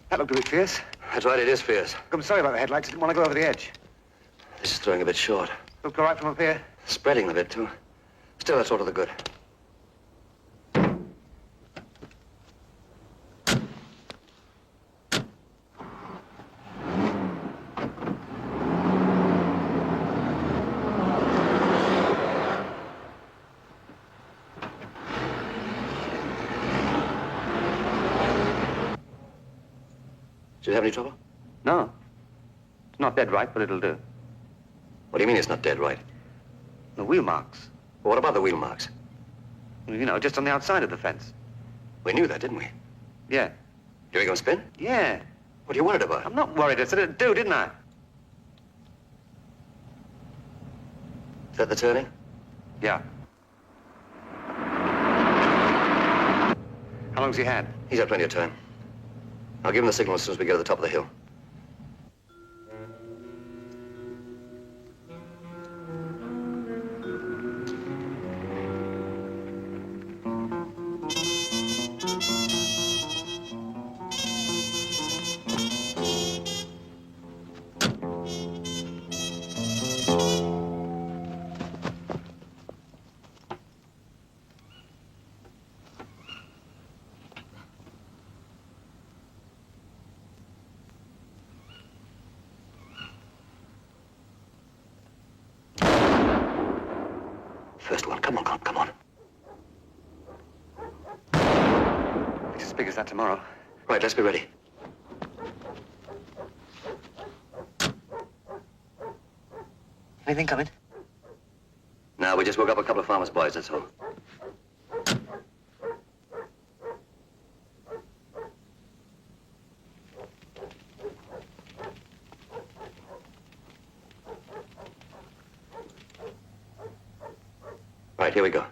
That looked a bit fierce. That's right, it is fierce. I'm sorry about the headlights. I didn't want to go over the edge. This is throwing a bit short. Looked all right from up here. Spreading a bit, too. Still, that's all to the good. Do you have any trouble? No. It's not dead right, but it'll do. What do you mean it's not dead right? The wheel marks. Well, what about the wheel marks? You know, just on the outside of the fence. We knew that, didn't we? Yeah. You ain't gonna spin? Yeah. What are you worried about? I'm not worried. I said it'd do, didn't I? Is that the turning? Yeah. How long's he had? He's had plenty of time. I'll give him the signal as soon as we get to the top of the hill. First one. Come on, come on. It's as big as that tomorrow. Right, let's be ready. Anything coming? No, we just woke up a couple of farmers' boys, that's all. Right, here we go.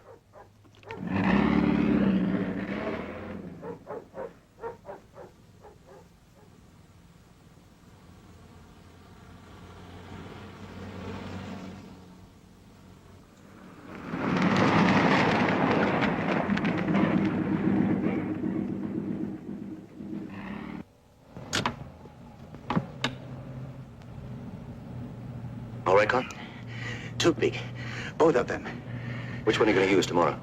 All right, Con? Too big. Both of them. Which one are you going to use tomorrow?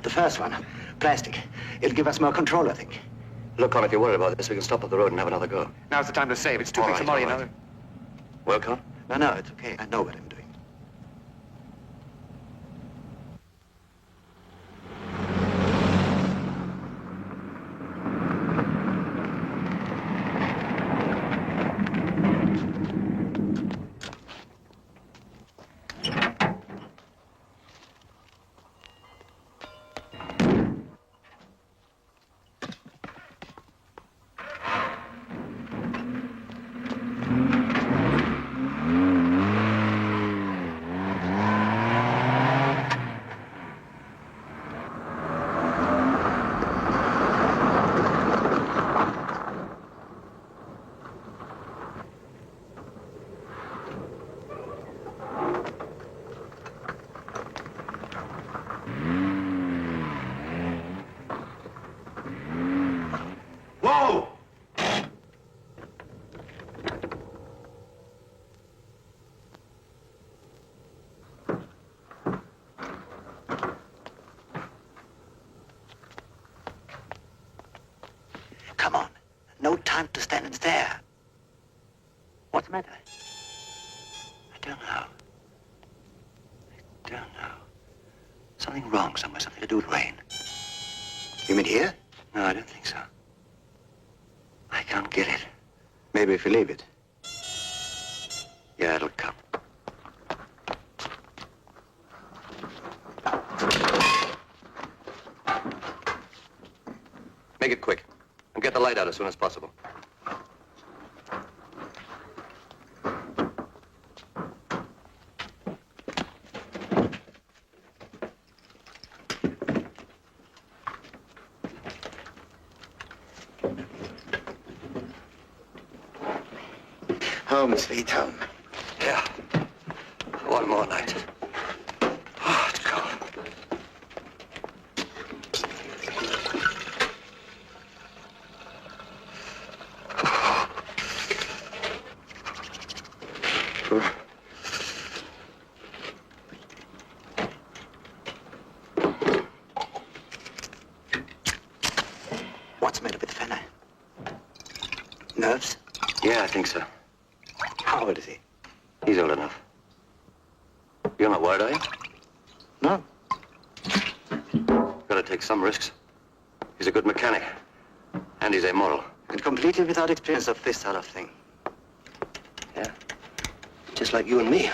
The first one, plastic. It'll give us more control, I think. Look, Con, if you're worried about this, we can stop up the road and have another go. Now's the time to save. It's too All big right, tomorrow, all you right. know. Well, Con? No, it's okay. I know what I'm doing. Whoa! Come on. No time to stand and stare. What's the matter? I don't know. I don't know. Something wrong somewhere, something to do with rain. You mean here? No, I don't think so. I can't get it. Maybe if you leave it. Yeah, it'll come. Make it quick. And get the light out as soon as possible. Home, sweet home. Yeah. One more night. Oh, it's cold. Nerves? Yeah, I think so. How old is he? He's old enough. You're not worried, are you? No. Gotta take some risks. He's a good mechanic. And he's amoral. And completely without experience of this sort of thing. Yeah. Just like you and me.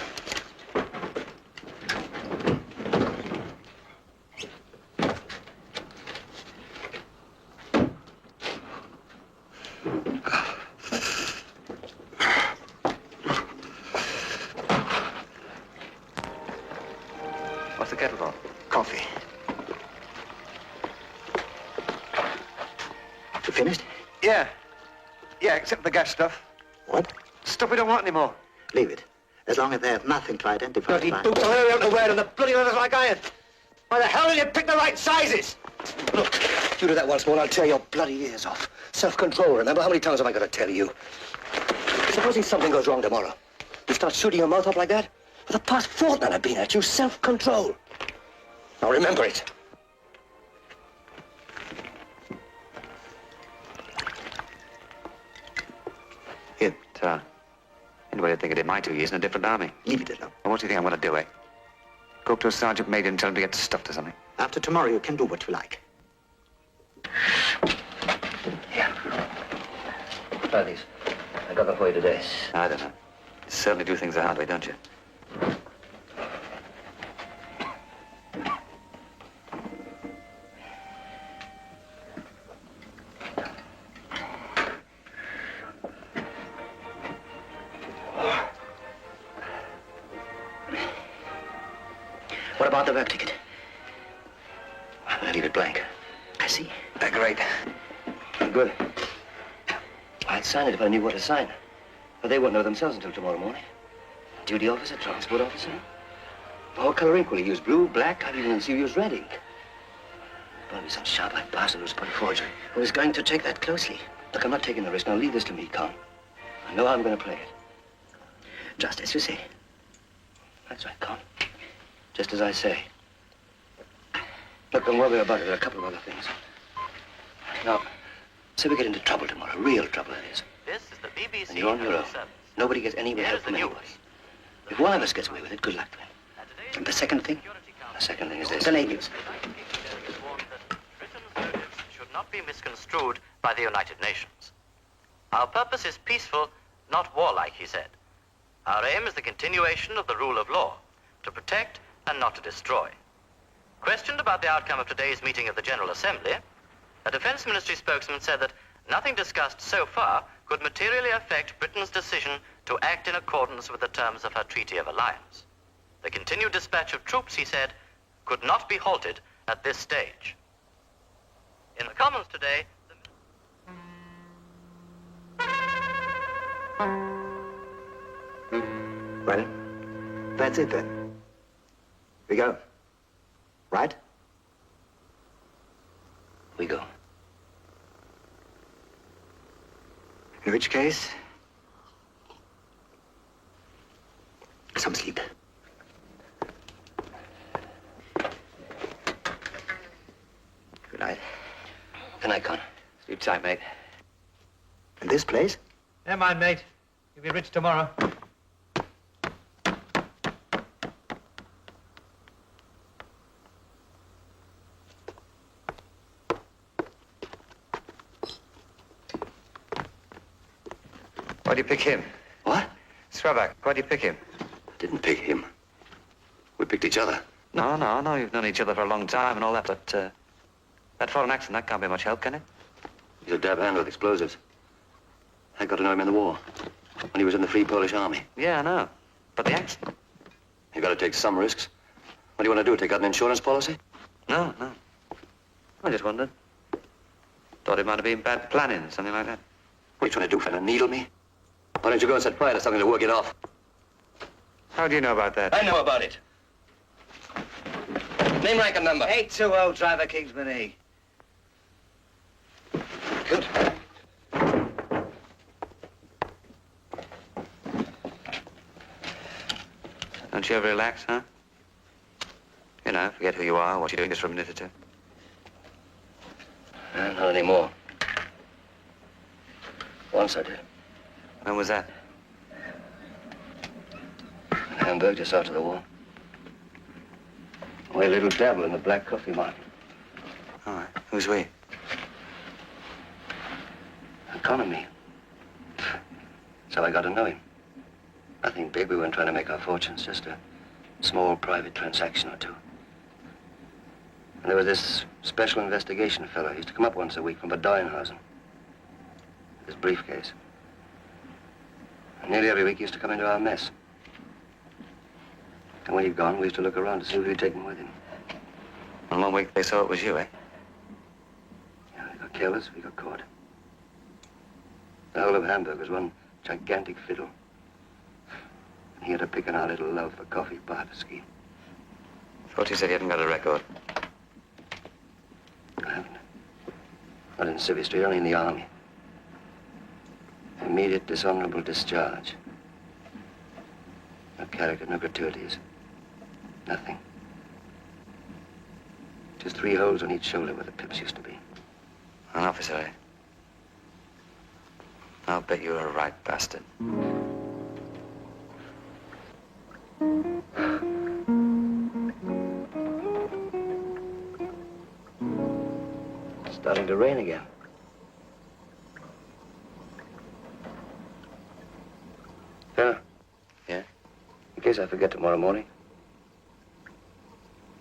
What's the kettle for? Coffee. You finished? Yeah. Yeah, except the gas stuff. What? Stuff we don't want anymore. Leave it. As long as they have nothing to identify. Bloody boots, I don't know where, and the bloody leathers like iron. Why the hell did you pick the right sizes? Look, you do that once more and I'll tear your bloody ears off. Self-control, remember? How many times have I got to tell you? Supposing something goes wrong tomorrow. You start shooting your mouth up like that? For the past fortnight I've been at you. Self-control. Now remember it. Here. Anybody would think I did my 2 years in a different army. Leave it alone. Well, what do you think I'm going to do, eh? Go up to a sergeant major and tell him to get stuffed or something. After tomorrow, you can do what you like. Yeah. Try these. I got them for you today. I don't know. You certainly do things the hard way, don't you? What about the work ticket? I leave it blank. I see. Great. Good. I'd sign it if I knew what to sign. But they won't know themselves until tomorrow morning. Duty officer, transport officer. All color ink. Will you use blue, black? I'd even see you use red ink. Probably some sharp-eyed bastard who's put forgery. Who's going to take that closely? Look, I'm not taking the risk. Now leave this to me, Con. I know how I'm going to play it. Just as you say. That's right, Con. Just as I say. Look, don't worry about it. There are a couple of other things. Now, say we get into trouble tomorrow. Real trouble, that is. This is the BBC. And you're on your own. Service. Nobody gets any Here's help the from news. anybody. If one of us gets away with it, good luck to him. And the second thing? The second thing is this. The natives. Britain's motives should not be misconstrued by the United Nations. Our purpose is peaceful, not warlike, he said. Our aim is the continuation of the rule of law, to protect and not to destroy. Questioned about the outcome of today's meeting of the General Assembly, a Defense Ministry spokesman said that nothing discussed so far could materially affect Britain's decision to act in accordance with the terms of her Treaty of Alliance. The continued dispatch of troops, he said, could not be halted at this stage. In the Commons today, Well, that's it then. We go. Right? We go. In which case, some sleep. Good night. Good night, Con. Sleep tight, mate. In this place? Never mind, mate. You'll be rich tomorrow. Why'd you pick him? What? Swabak, why'd you pick him? Didn't pick him. We picked each other. No, you've known each other for a long time and all that, but, that foreign accent, that can't be much help, can it? He's a dab hand with explosives. I got to know him in the war. When he was in the Free Polish Army. Yeah, I know. But the accent? You got to take some risks. What do you want to do, take out an insurance policy? No. I just wondered. Thought it might have been bad planning, something like that. What are you trying to do, trying to needle me? Why don't you go and set fire to something to work it off? How do you know about that? I know about it. Name, rank, and number. 820 Driver Kingsman E. Good. Don't you ever relax, huh? You know, forget who you are, what you're doing just for a minute or two. Not anymore. Once I did. When was that? In Hamburg, just after the war. We had a little dabble in the black coffee market. All right. Who's we? Economy. So I got to know him. Nothing big. We weren't trying to make our fortunes. Just a small private transaction or two. And there was this special investigation fellow. He used to come up once a week from Bad his briefcase. And nearly every week he used to come into our mess. And when he'd gone, we used to look around to see who he'd taken with him. And one week they saw it was you, eh? Yeah, we got careless, we got caught. The whole of Hamburg was one gigantic fiddle. And he had to pick on our little love for coffee barter scheme. Thought you said you hadn't got a record. I haven't. Not in Civvy Street, only in the Army. Immediate dishonorable discharge. No character, no gratuities. Nothing. Just 3 holes on each shoulder where the pips used to be. An officer, eh? I'll bet you're a right bastard. It's starting to rain again. Fella. Yeah? In case I forget tomorrow morning,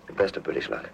the best of British luck.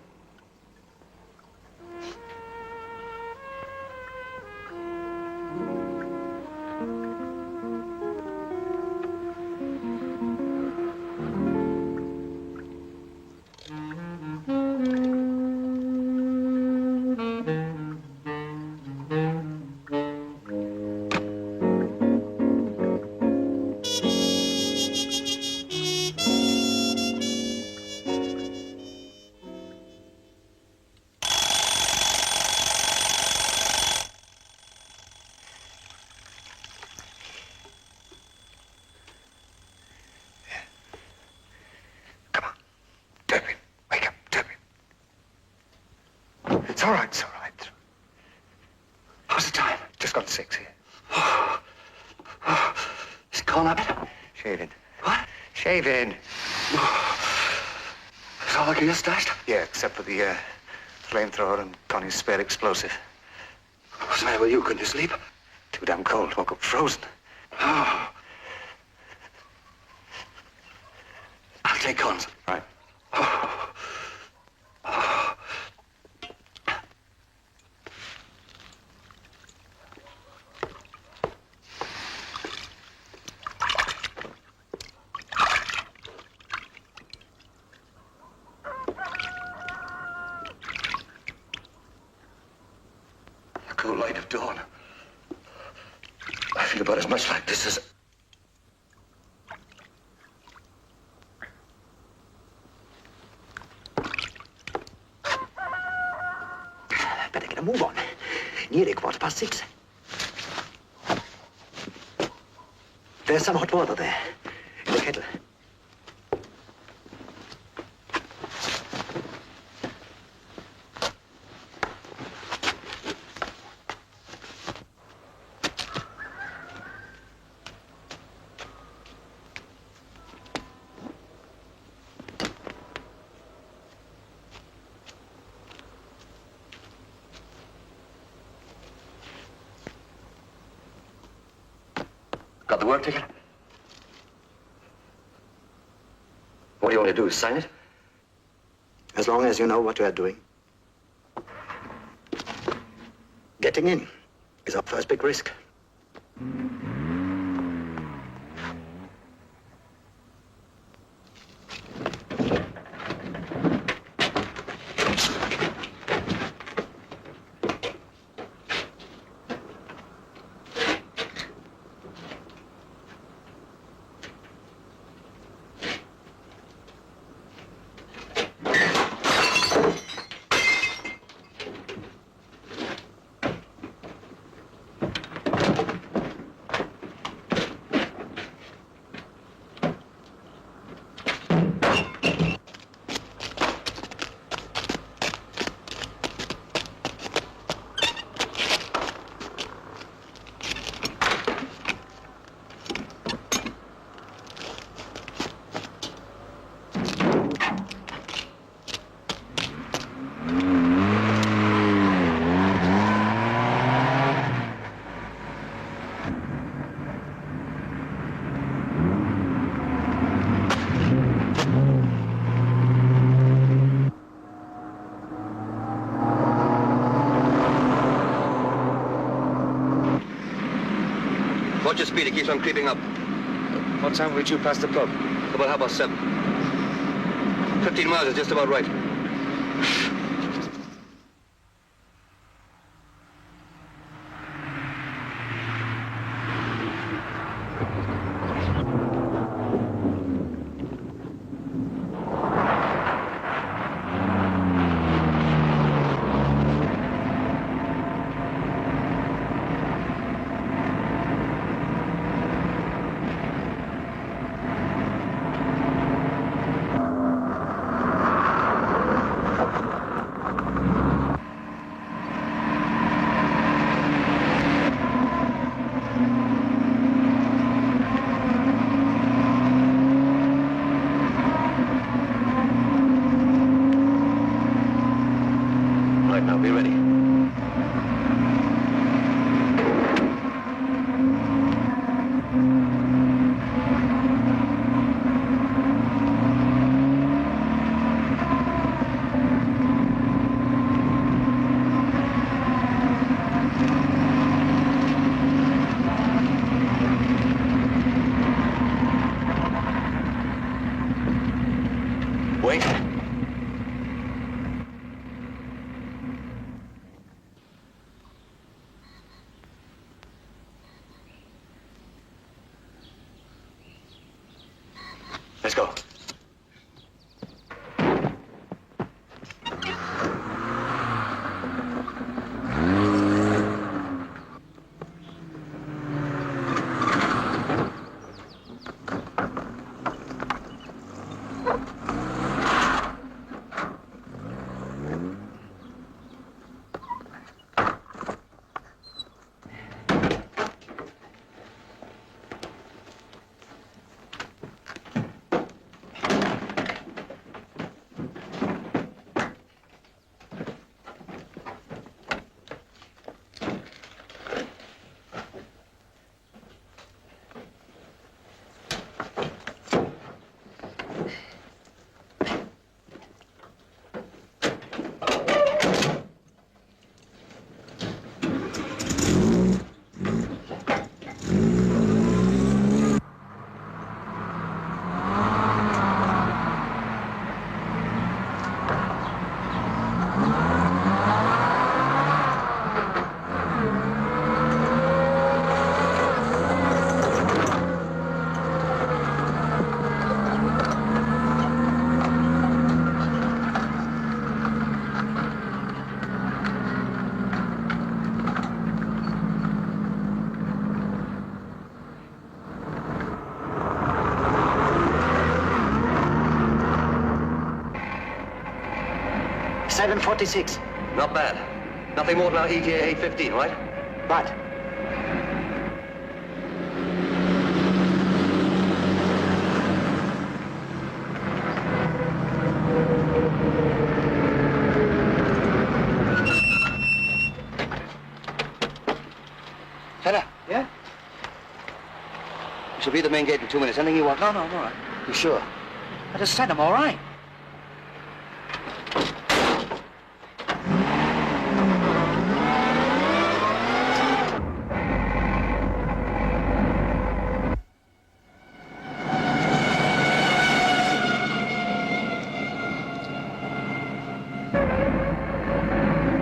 It's all right, it's all right. How's the time? Just got 6 here. Is Corn up it? Shaving. What? Shaving. Is all the gear stashed? Yeah, except for the flamethrower and Connie's spare explosive. What's the matter with you? Couldn't you sleep? Too damn cold. Woke up frozen. Oh. I'll take Corn's. Right. The cool light of dawn. I feel about as much like this as... Better get a move on. Nearly 6:15. There's some hot water there. In the kettle. Got the work ticket? What do you want to do, sign it? As long as you know what you are doing. Getting in is our first big risk. Watch your speed, it keeps on creeping up. What time will we chew past the pub? About 7:30. 15 miles is just about right. Right now, be ready. Wait. Let's go. $7.46. Not bad. Nothing more than our ETA 815, right? Right. Fella. Yeah? We shall be at the main gate in 2 minutes. Anything you want? No, I'm all right. You sure? I just said I'm all right.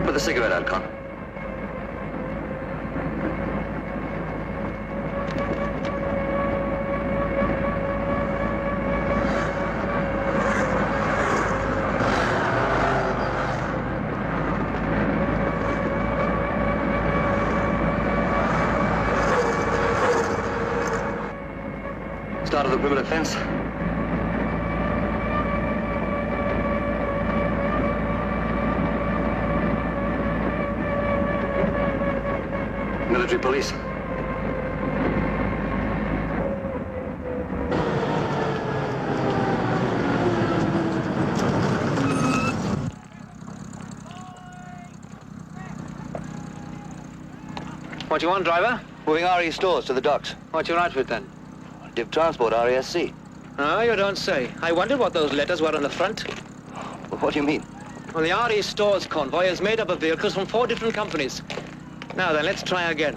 Put the cigarette out, Con. Start of the perimeter fence. Military police. What you want, driver? Moving RE stores to the docks. What's your outfit then? Div Transport, RESC. Oh, you don't say. I wondered what those letters were on the front. What do you mean? Well, the RE Stores convoy is made up of vehicles from 4 different companies. Now then, let's try again.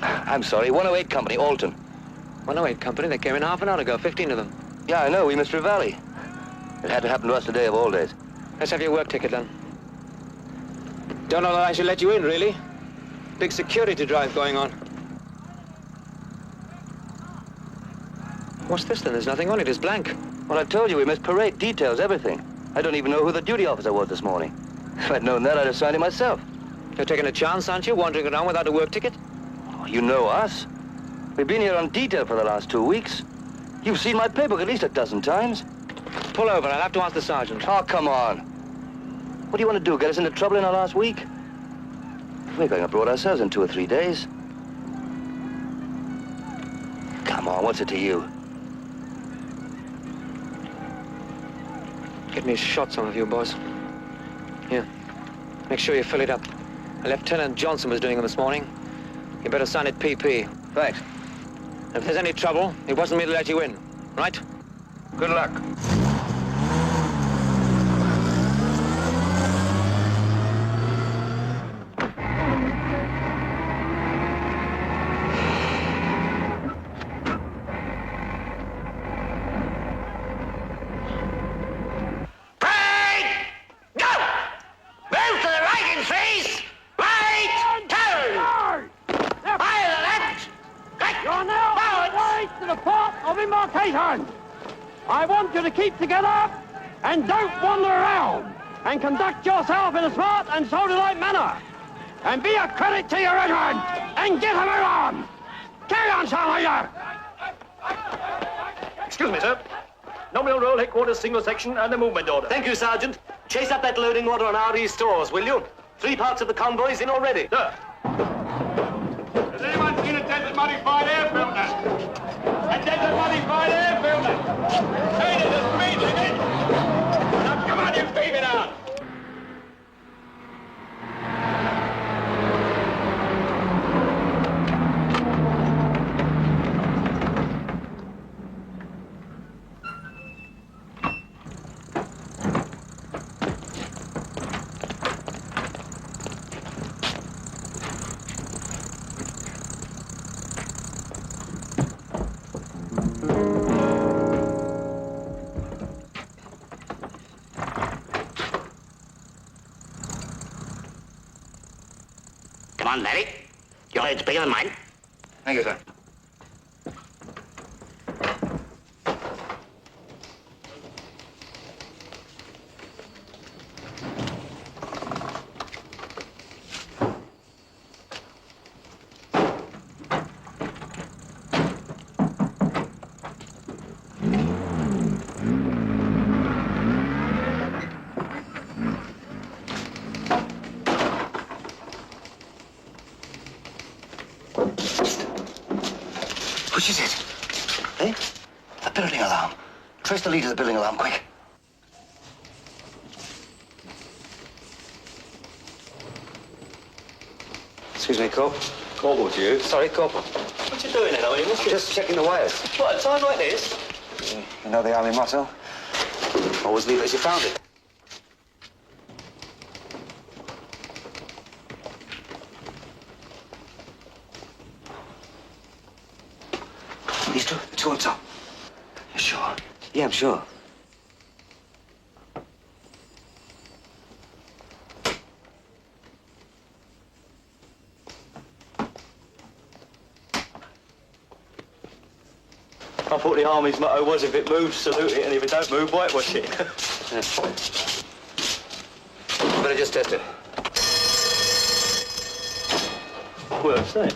I'm sorry, 108 Company, Alton. 108 company, they came in half an hour ago, 15 of them. Yeah, I know, we missed Valley. It had to happen to us today of all days. Let's have your work ticket then. Don't know that I should let you in, really. Big security drive going on. What's this then? There's nothing on it, it's blank. Well, I told you, we missed parade, details, everything. I don't even know who the duty officer was this morning. If I'd known that, I'd have signed it myself. You're taking a chance, aren't you, wandering around without a work ticket? Oh, you know us. We've been here on detail for the last 2 weeks. You've seen my playbook at least a dozen times. Pull over, I'll have to ask the sergeant. Oh, come on. What do you want to do, get us into trouble in our last week? We're going abroad ourselves in 2 or 3 days. Come on, what's it to you? Get me a shot, some of you boys. Here. Make sure you fill it up. Lieutenant Johnson was doing them this morning. You better sign it PP. Thanks. If there's any trouble, it wasn't me to let you in. Right? Good luck. I want you to keep together and don't wander around and conduct yourself in a smart and soldierlike manner and be a credit to your regiment and get a move on. Carry on, Sergeant. Excuse me, sir. Nominal roll, headquarters, single section, and the movement order. Thank you, Sergeant. Chase up that loading order on RE stores, will you? 3 parts of the convoy's in already. Sir. Has anyone seen a desert modified air filter? A desert modified air filter! Hey, there's a speed limit! Now, come on, you beam it out! Come on, Larry. Your head's bigger than mine. Thank you, sir. Which is it? Eh? The building alarm. Trace the lead of the building alarm, quick. Excuse me, Corp. Corporal to you. Sorry, Corporal. What you doing then, Owen? Just checking the wires. What, a time like this? You know the army motto? Always leave it as you found it. These two? The two on top. You sure? Yeah, I'm sure. I thought the army's motto was if it moves, salute it, and if it don't move, whitewash it. Better just test it. Well, it's there.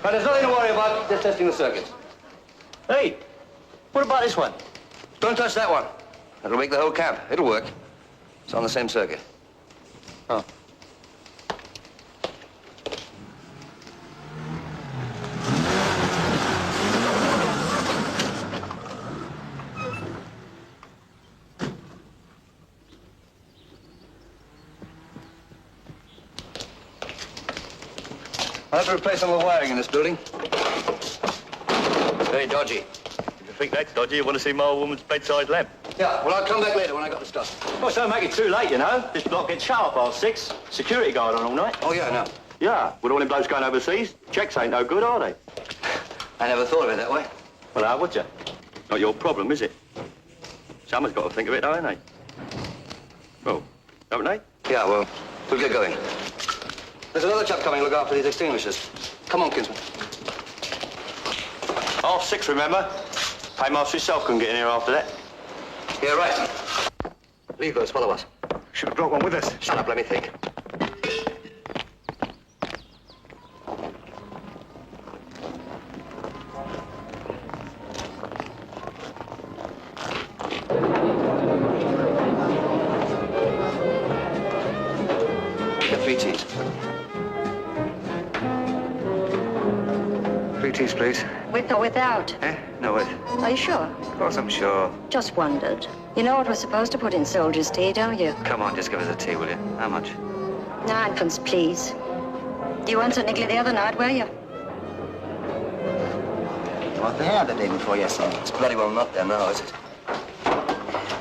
But there's nothing to worry about, just testing the circuits. Hey, what about this one? Don't touch that one. That'll make the whole camp. It'll work. It's on the same circuit. Oh. I'll have to replace some of the wiring in this building. Very dodgy. If you think that's dodgy, you want to see my old woman's bedside lamp. Yeah, well, I'll come back later when I got the stuff. Well, don't make it too late, you know. This block gets shut up past 6. Security guard on all night. Oh, yeah, I know. Yeah, with all them blokes going overseas, checks ain't no good, are they? I never thought of it that way. Well, how would you? Not your problem, is it? Someone's got to think of it, though, ain't they? Well, don't they? Yeah, well, we'll get going. There's another chap coming to look after these extinguishers. Come on, Kinsman. 6:30, remember? Paymaster himself couldn't get in here after that. Yeah, right. Leave those, follow us. Should have brought one with us. Shut up, let me think. Get 3 teas. 3 teas, please. With or without? Eh? No, with. Are you sure? Of course I'm sure. Just wondered. You know what we're supposed to put in soldier's tea, don't you? Come on, just give us a tea, will you? How much? 9pence, please. You weren't so niggly the other night, were you? You want the hair the day before yesterday? It's bloody well not there now, is it?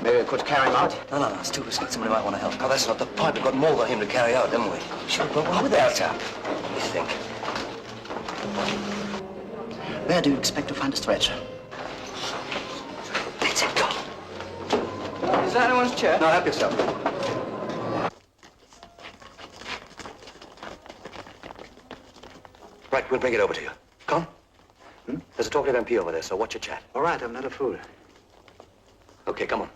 Maybe we could carry him out. No, it's too risky. Somebody might want to help. No, that's not the point. We've got more than him to carry out, haven't we? Sure, but what with that chap? Let me think. Where do you expect to find a stretcher? That's it, go. Is that anyone's chair? Now, help yourself. Right, we'll bring it over to you. Come. There's a talkative MP over there, so watch your chat. All right, I'm not a fool. Okay, come on.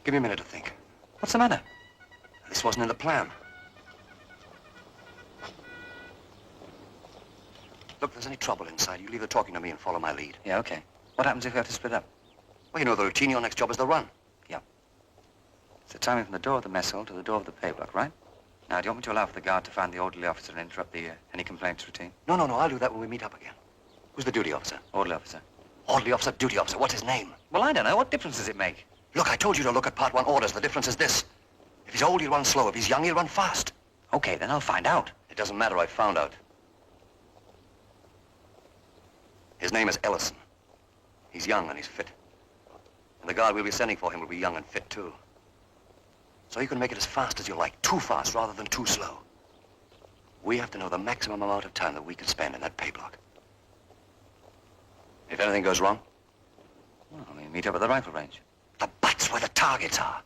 Give me a minute to think. What's the matter? This wasn't in the plan. Look, if there's any trouble inside, you leave the talking to me and follow my lead. Yeah, okay. What happens if we have to split up? Well, you know the routine. Your next job is the run. It's the timing from the door of the mess hall to the door of the pay block, right? Now, do you want me to allow for the guard to find the orderly officer and interrupt the any complaints routine? No, I'll do that when we meet up again. Who's the duty officer? Orderly officer. Orderly officer, duty officer. What's his name? Well, I don't know. What difference does it make? Look, I told you to look at Part 1 orders. The difference is this. If he's old, he'll run slow. If he's young, he'll run fast. Okay, then I'll find out. It doesn't matter. I found out. His name is Ellison. He's young and he's fit. And the guard we'll be sending for him will be young and fit, too. So you can make it as fast as you like. Too fast rather than too slow. We have to know the maximum amount of time that we can spend in that pay block. If anything goes wrong, Well, we meet up at the rifle range. the butt's where the targets are.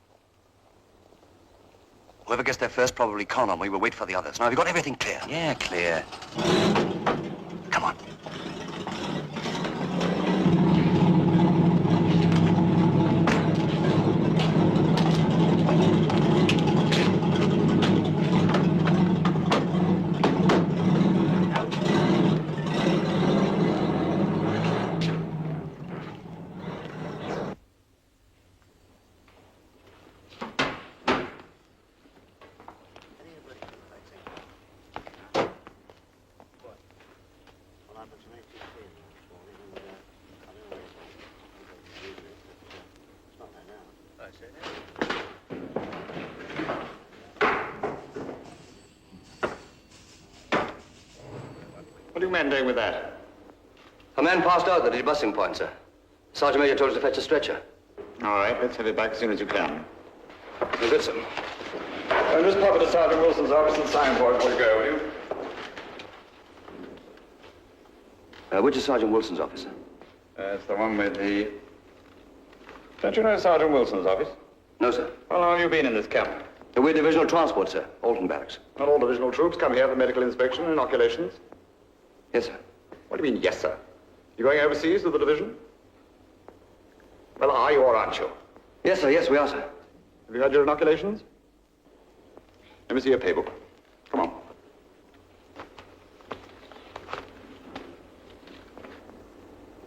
Whoever gets there first probably con on. We will wait for the others. Now, have you got everything clear? Yeah, clear. Come on. What are you men doing with that? A man passed out at the debusing point, sir. Sergeant Major told us to fetch a stretcher. All right, let's have it back as soon as you can. You're good, sir. Just pop it to Sergeant Wilson's office and sign for it before you go, will you? Which is Sergeant Wilson's office, sir? It's the one with the... Don't you know Sergeant Wilson's office? No, sir. How long have you been in this camp? We're divisional transport, sir. Alton Barracks. Not all divisional troops come here for medical inspection and inoculations. Yes, sir. What do you mean, yes, sir? You going overseas with the division? Well, are you or aren't you? Yes, sir. Yes, we are, sir. Have you had your inoculations? Let me see your pay book. Come on.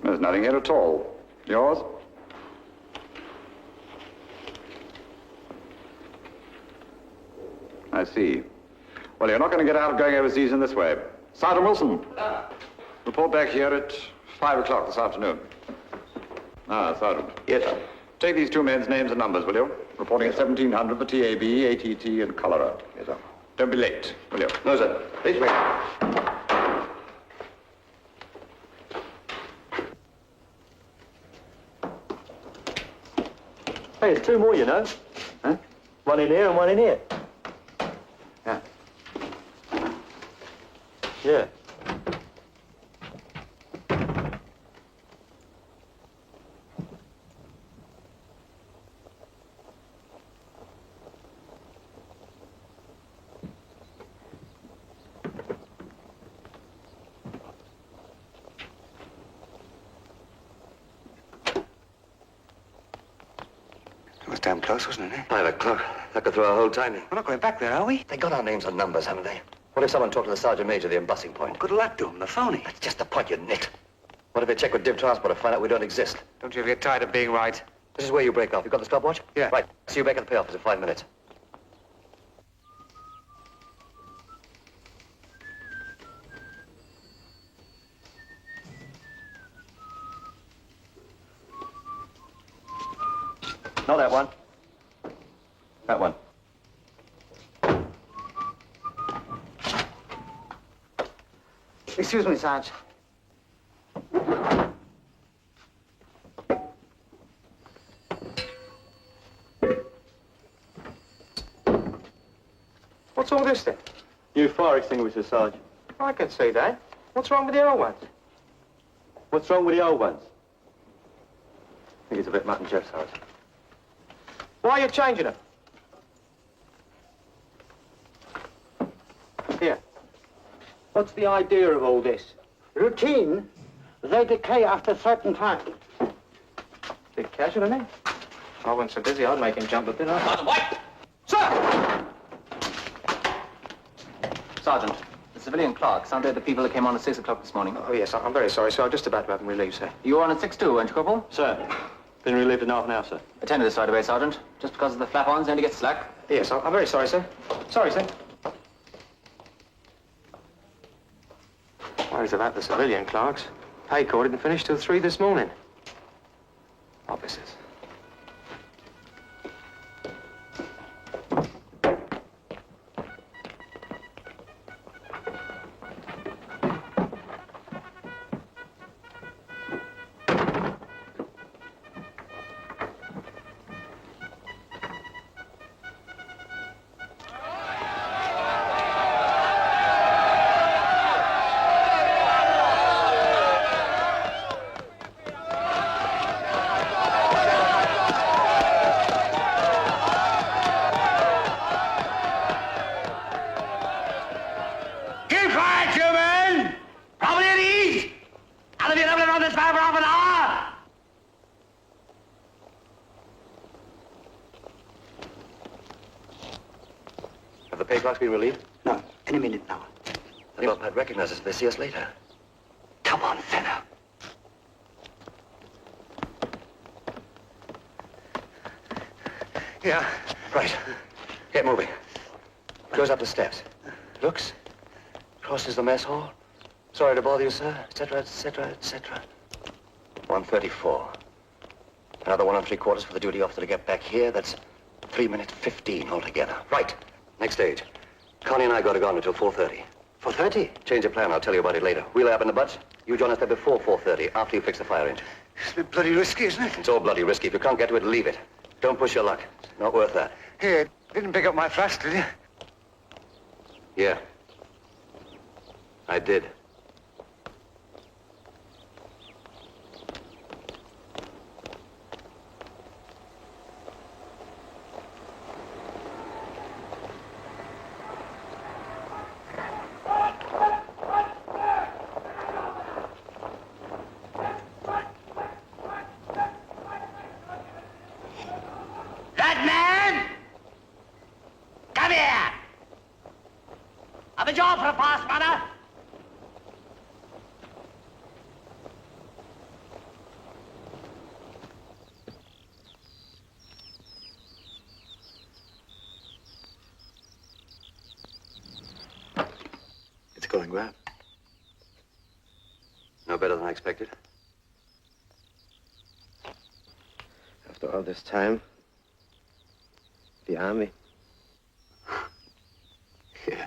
There's nothing here at all. Yours? I see. Well, you're not going to get out of going overseas in this way. Sergeant Wilson. Report back here at 5 o'clock this afternoon. Sergeant. Yes, sir. Take these two men's names and numbers, will you? Reporting at 1700 for TAB, ATT, and cholera. Yes, sir. Don't be late, will you? No, sir. Please wait. Hey, there's two more, you know. Huh? One in here and one in here. Yeah. Yeah. It was damn close, wasn't it, eh? 5 o'clock. That could throw our whole timing. We're not going back there, are we? They got our names and numbers, haven't they? What if someone talked to the sergeant major, the embossing point? Good luck to him, the phony. That's just the point, you nit. What if they check with Div Transport to find out we don't exist? Don't you ever get tired of being right? This is where you break off. You got the stopwatch? Yeah. Right. See you back at the pay office in 5 minutes. Not that one. That one. Excuse me, Sarge. What's all this then? New fire extinguisher, Sarge. I can see that. What's wrong with the old ones? What's wrong with the old ones? I think it's a bit mutton, Jeff, Sarge. Why are you changing them? Here. What's the idea of all this? Routine. They decay after a certain time. Big casual, isn't it? If I wasn't so busy, I'd make him jump a bit. Sir! Sergeant, the civilian clerks, aren't they the people that came on at 6 o'clock this morning? Oh, yes, I'm very sorry, sir. I'm just about to have them relieved, sir. You were on at 6 too, weren't you, Corporal? Sir, been relieved in half an hour, sir. Attend to this right away, Sergeant. Just because of the flap-ons, only get slack. Yes, I'm very sorry, sir. Sorry, sir. Worries about the civilian clerks. Pay court didn't finish till 3 this morning. Officers. Have the pay clerks been relieved? No, any minute now. The Bob might recognize us if they see us later. Come on, fella. Yeah. Right. Get moving. Goes up the steps. Looks. Crosses the mess hall. Sorry to bother you, sir, etc., etc., etc. 1:34. Another 1 3/4 for the duty officer to get back here. That's 3 minutes 15 altogether. Right. Next stage. Connie and I got to go on until 4:30. 4:30? Change of plan. I'll tell you about it later. We'll lay up in the butts. You join us there before 4:30, after you fix the fire engine. It's a bit bloody risky, isn't it? It's all bloody risky. If you can't get to it, leave it. Don't push your luck. It's not worth that. Here, didn't pick up my flask, did you? Yeah. I did. That man! Come here! Have a job for a fast manner. It's going well. No better than I expected. After all this time, the army. Yeah.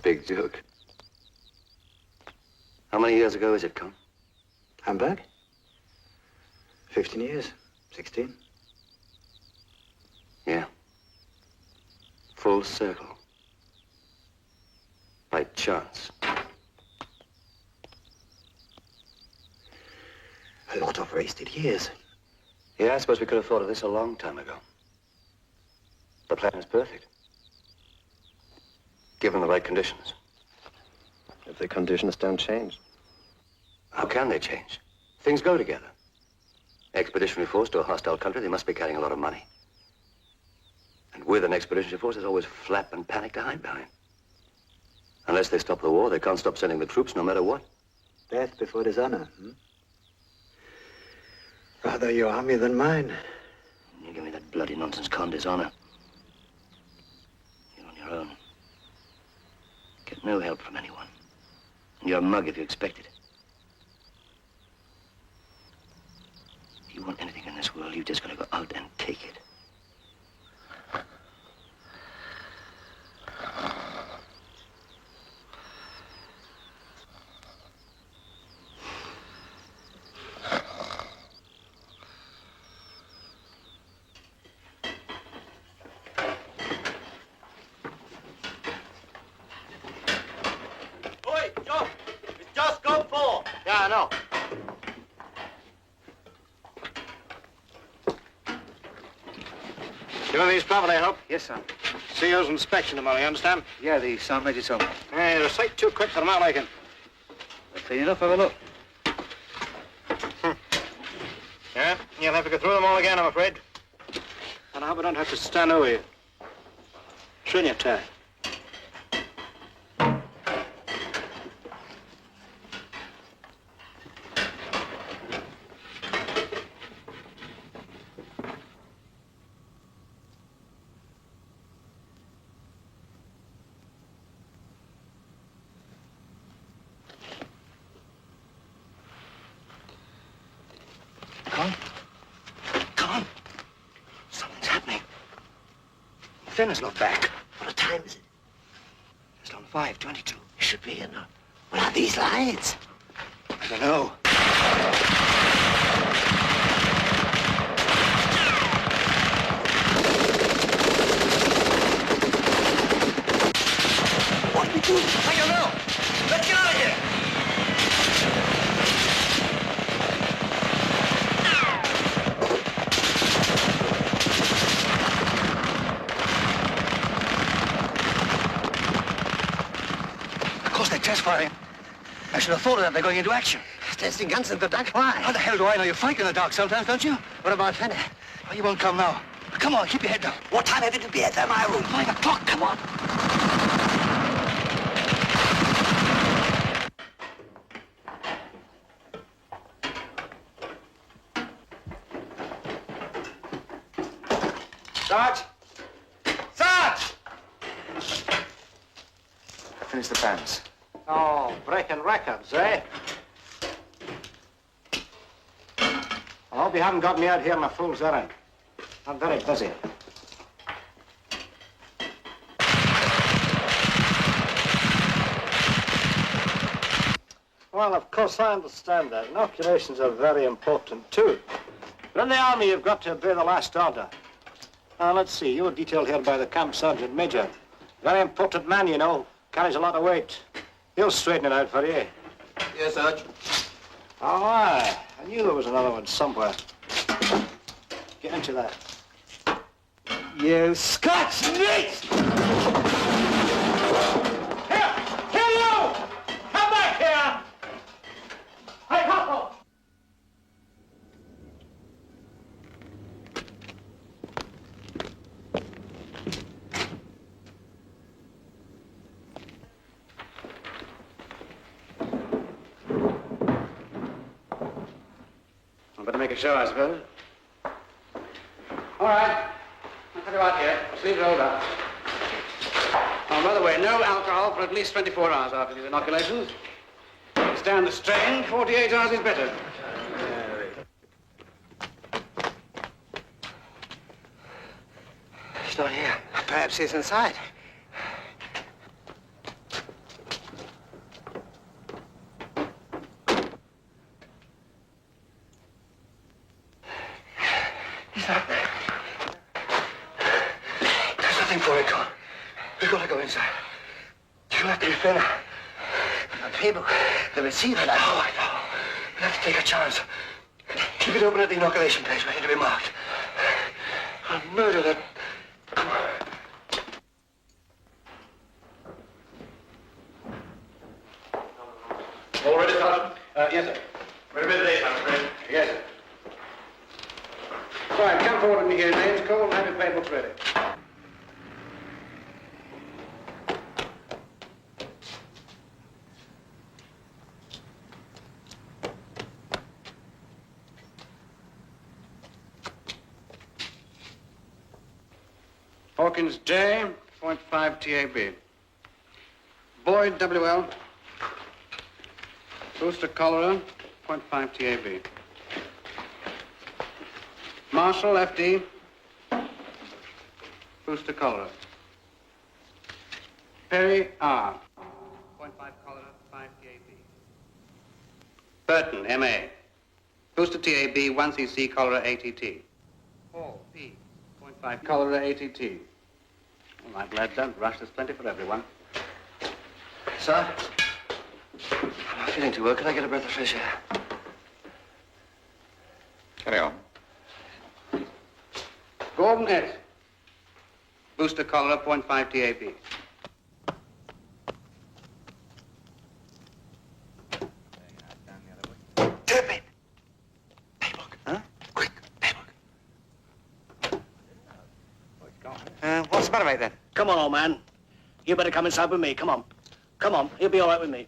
Big joke. How many years ago is it, Con? I'm back. 15 years. 16. Yeah. Full circle. By chance. A lot of wasted years. Yeah, I suppose we could have thought of this a long time ago. The plan is perfect. Given the right conditions. If the conditions don't change. How can they change? Things go together. Expeditionary force to a hostile country, they must be carrying a lot of money. And with an expeditionary force, there's always flap and panic to hide behind. Unless they stop the war, they can't stop sending the troops no matter what. Death before dishonor, hmm? Rather your army than mine. You give me that bloody nonsense, con dishonor. You're on your own. Get no help from anyone. And you're a mug if you expect it. If you want anything in this world, you've just got to go out and take it. Oi, Joe! It's just gone for. Yeah, I know. You know these properly, I hope? Yes, sir. CO's inspection tomorrow, you understand? Yeah, the Sergeant Major told me. Yeah, you're a sight too quick for them, I reckon. Clean enough, have a look. Yeah, you'll have to go through them all again, I'm afraid. And I hope I don't have to stand over you. Train your tie. Con! Something's happening. Finn is not back. What time is it? It's on 5:22. It should be in. What are these lights? I don't know. What do we do? I don't know. Let's get out of here. Of course, they're test firing. I should have thought of that. They're going into action. Testing guns in the dark. Why? How the hell do I know? You fight in the dark sometimes, don't you? What about Fanny? Oh, you won't come now. Come on, keep your head down. What time have it to be at my room? 5 o'clock, come on. Sarge! Sarge! Finish the pants. Oh, breaking records, eh? I hope you haven't got me out here on a fool's errand. I'm very busy. Well, of course, I understand that. Inoculations are very important, too. But in the army, you've got to obey the last order. Now, let's see. You're detailed here by the camp sergeant major. Very important man, you know. Carries a lot of weight. He'll straighten it out for you. Yes, Sarge. Oh, aye. I knew there was another one somewhere. Get into that. You Scotch nit! Here! Here, you! Come back here! Hey, Corporal! I better make a show, I suppose. All right. I'll cut you out here. Sleeves rolled up. Oh, by the way, no alcohol for at least 24 hours after these inoculations. stand the strain. 48 hours is better. He's not here. Perhaps he's inside. He's not there. There's nothing for it, Con. We've got to go inside. You'll have to be thinner. The people, the receiver, I know. We'll have to take a chance. Keep it open at the inoculation place, ready to be marked. I'll murder that. Come on. All ready, Sergeant? Yes, sir. We're a bit late, I'm afraid. Yes, sir. Right, come forward with me here, names called, and have your playbooks ready. Hawkins J, 0.5 TAB. Boyd WL. Brewster Cholera, 0.5 TAB. Marshall FD. Brewster Cholera. Perry R. 0.5 cholera, 5 TAB. Burton MA. Brewster TAB, 1 cc cholera ATT. Hall P. 0.5 cholera ATT. All right, lad, don't rush. There's plenty for everyone. Sir? I'm not feeling too well. Could I get a breath of fresh air? Carry on. Gordon S. Booster cholera, 0.5 TAB. Turpin! Paybook. Huh? Quick, paybook. What's the matter, mate, then? Come on, old man. You better come inside with me. Come on. Come on. He'll be all right with me.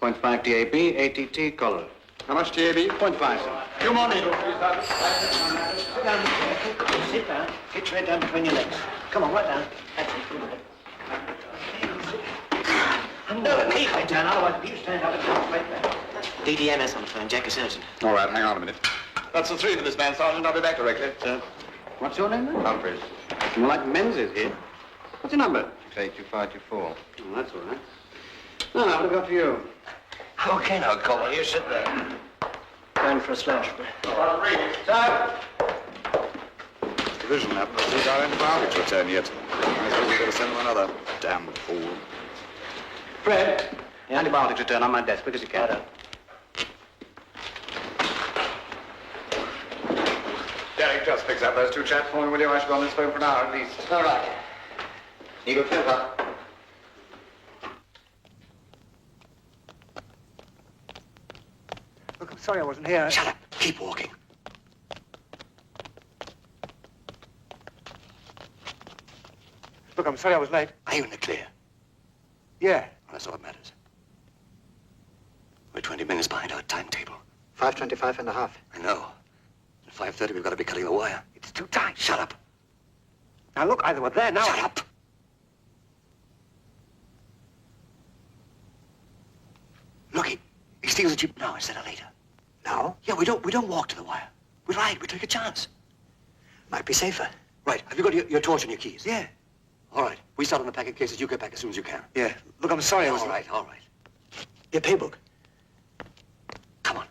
0.5 TAB, ATT cholera. How much TAB? 0.5, sir. Few more needles. Sit down. Sit down. Get straight down between your legs. Come on, right down. That's it. No, keep it down, otherwise you stand up and come straight back. DDMS on the phone. Jack is urgent. All right, hang on a minute. That's the three for this man, Sergeant. I'll be back directly. Sir, what's your name, then? Humphreys. More like Menzies here. What's your number? 682-524. Oh, that's all right. Now, what have I got for you? Okay, now, Coleman, you sit there. Going for a slash. Sir! Division haven't received our antibiotics return yet. I suppose we've got to send them another. Damn fool. Fred, the antibiotics return on my desk, quick as you can. Derek, just fix up those two chaps for me, will you? I should go on this phone for an hour at least. All right. Eagle filter. Look, I'm sorry I wasn't here. Shut up. Keep walking. Look, I'm sorry I was late. Are you in the clear? Yeah. Well, that's all that matters. We're 20 minutes behind our timetable. 5:25 and a half. I know. At 5:30, we've got to be cutting the wire. It's too tight. Shut up. Now, look, either we're there now. Shut up. Look, he steals the jeep now instead of later. Now? Yeah, we don't walk to the wire. We ride. We take a chance. Might be safer. Right. Have you got your torch and your keys? Yeah. All right. We start on the packet cases. You get back as soon as you can. Yeah. Look, I'm sorry I was... All right, all right. Your paybook. Come on.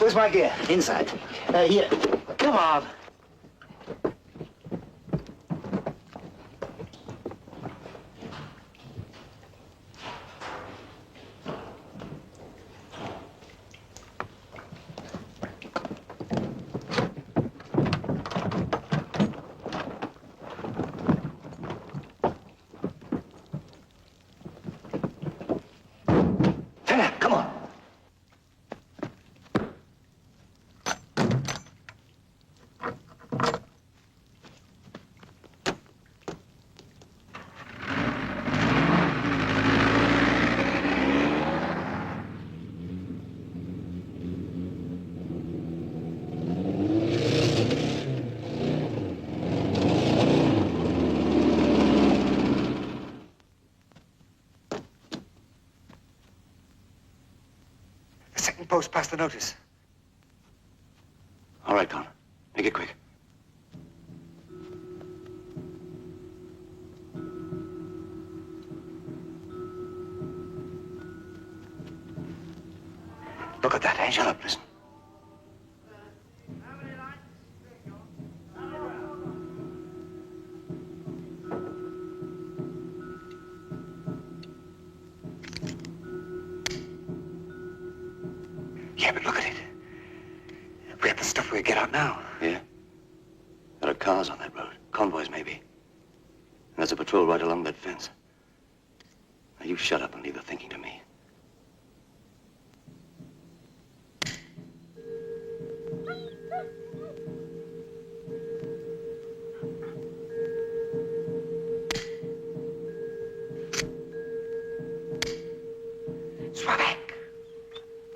Where's my gear? Inside. Here. Come on. Come on. The second post passed the notice. All right, Con. Make it quick. Look at that, eh? Shut up, listen. Yeah, but look at it. If we had the stuff, we'd get out now. Yeah? There are cars on that road. Convoys, maybe. And there's a patrol right along that fence. Now, you shut up and leave the thinking to me. Swabek!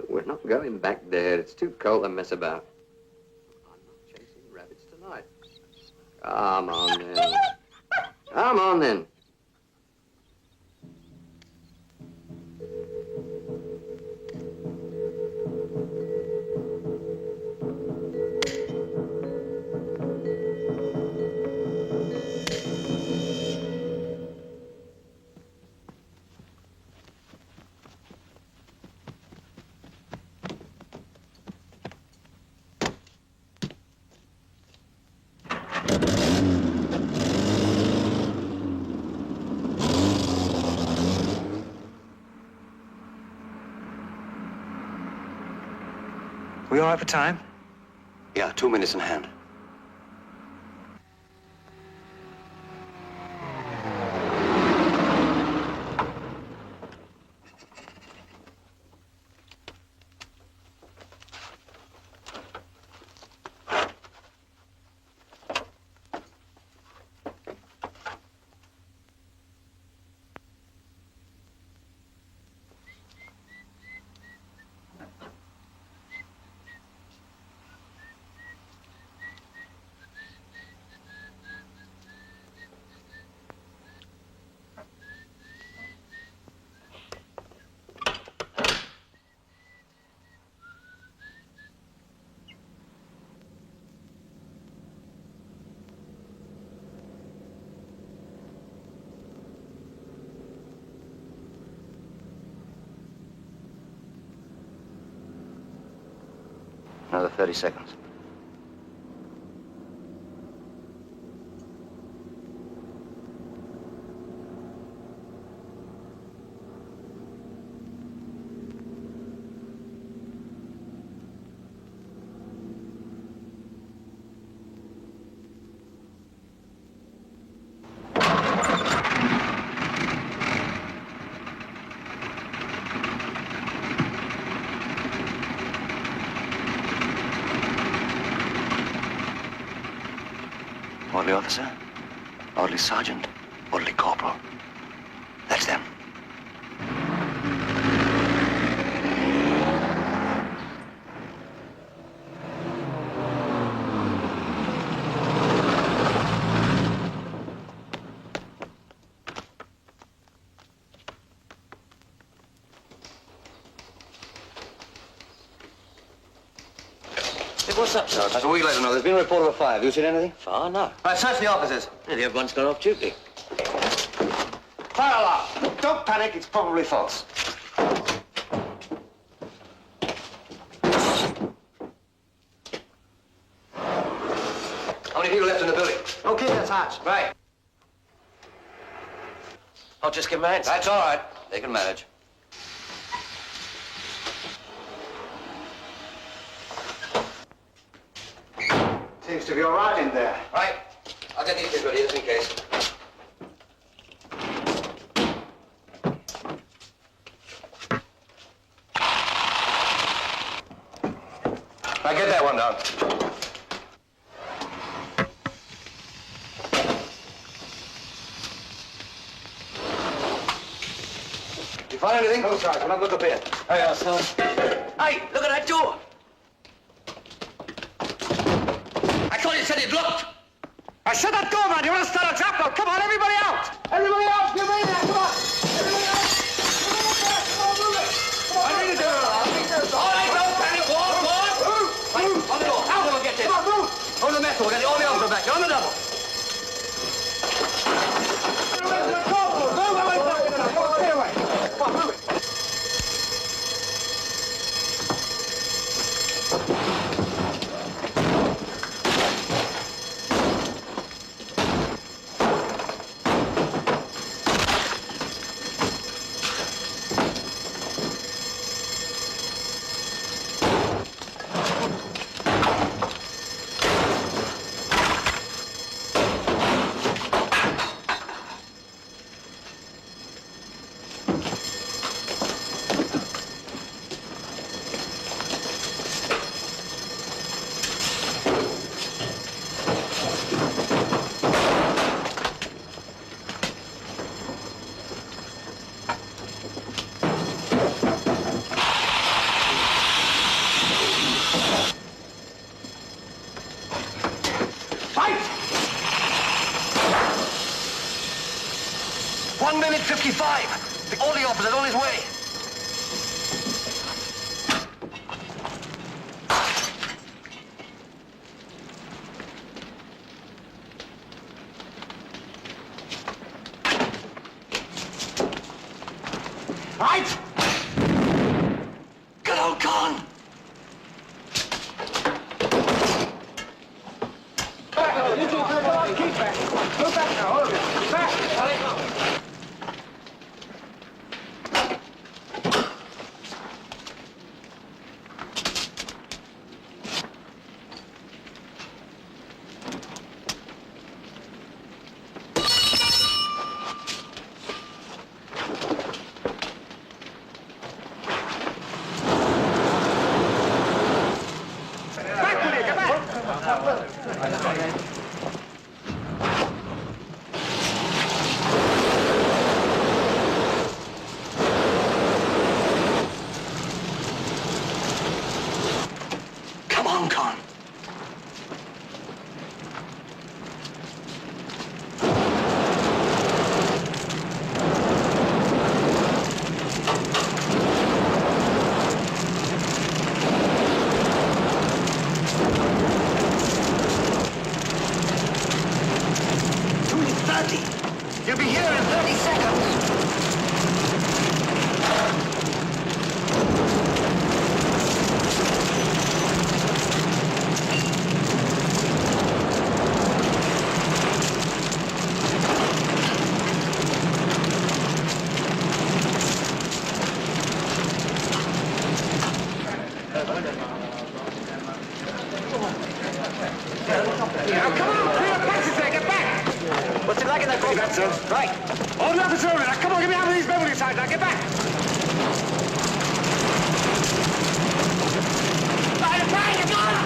We're not going back there. It's too cold to mess about. I'm not chasing rabbits tonight. Come on, then. Come on, then. We all right for time? Yeah, 2 minutes in hand. Another 30 seconds. Orderly officer, orderly sergeant, orderly corporal. That's them. What's up, Sergeant? That's what we'd like to know. There's been a report of a fire. Have you seen anything? Fire? No. Right, search the offices. Nearly everyone's gone off duty. Fire alarm! Don't panic, it's probably false. lads. Right. I'll just give them hands. That's all right. They can manage. Seems to be all right in there. Right. I'll get these kids ready just in case. Now get that one down. You find anything? No, Sergeant. I'll look up here. Hey, son. Hey, look at that door. I thought you said it looked. I shut that door, man. You want to start a trap now? Come on, everybody out! Everybody out! Get in there! Come on! Everybody out! I need to do it. All right, don't panic. Walk. Right, on the door. How will we get this? Come on, move! On the metal. We'll get all the others back. On the double. One minute 55. The only officer's on his way. Right! Get on, Con! Keep back. Go back now, all of you. Back. Come on, Con. You'll be here in 30 seconds. Now, come on, clear passage there, get back! What's it like in that courtroom? That's it. Right. All the officers over there. Come on, get me out of these building sides. Now, get back! Fire, get on!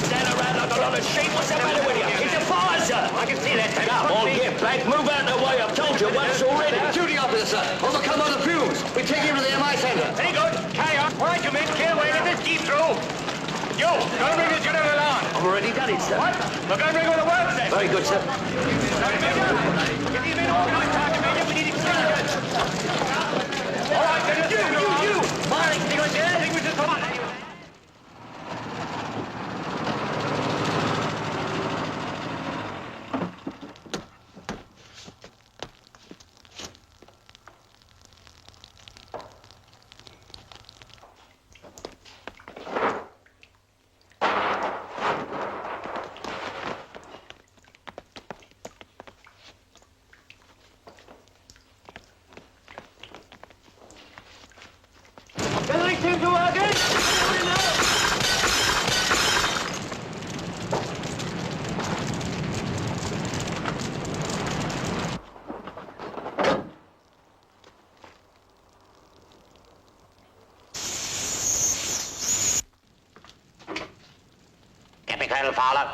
Stand around like a lot of sheep. What's the matter with you? It's a fire, sir. I can see that. Now, all get back. Move out of the way. I've told you once already. Duty officer, sir. Overcome on the fumes. We take him to the MI center. Very good. Carry on. All right, you men. Clear away. Let this keep through. You, go bring this general along. I've already done it, sir. What? Look, I'm bring all the works then. Very good, sir. Get these men organized, Sergeant Major. We need extinguishers. All right, then. You. Fire extinguishers. Extinguishers, come on. seem to work, eh? Get me Colonel Fowler.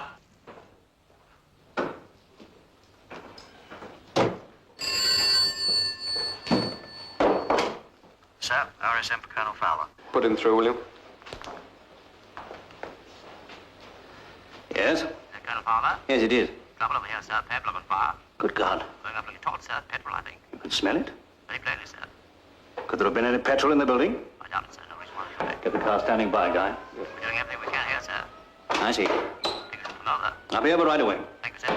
Sir, RSM for Colonel Fowler. Put him through, will you? Yes? Colonel Fowler? Yes, it is. Trouble over here, sir. Petrol on fire. Good God. Going up like a torch, sir. Petrol, I think. You can smell it? Very plainly, sir. Could there have been any petrol in the building? I doubt it, sir. No reason why. Get the car standing by, Guy. We're doing everything we can here, sir. I see. Take us to another. I'll be over right away. Thank you, sir.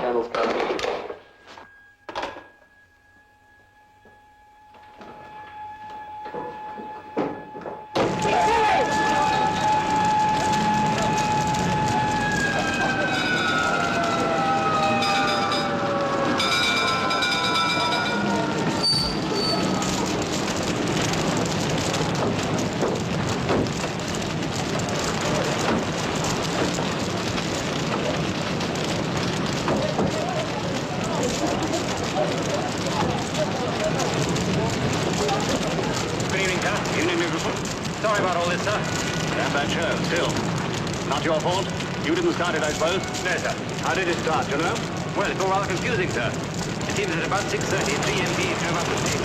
Good evening, sir. Evening, Nicholson. Sorry about all this, sir. Damn bad show, still. Not your fault? You didn't start it, I suppose? No, sir. How did it start, do you know? Well, it's all rather confusing, sir. It seems that about 6:30, 3 MPs drove up the station.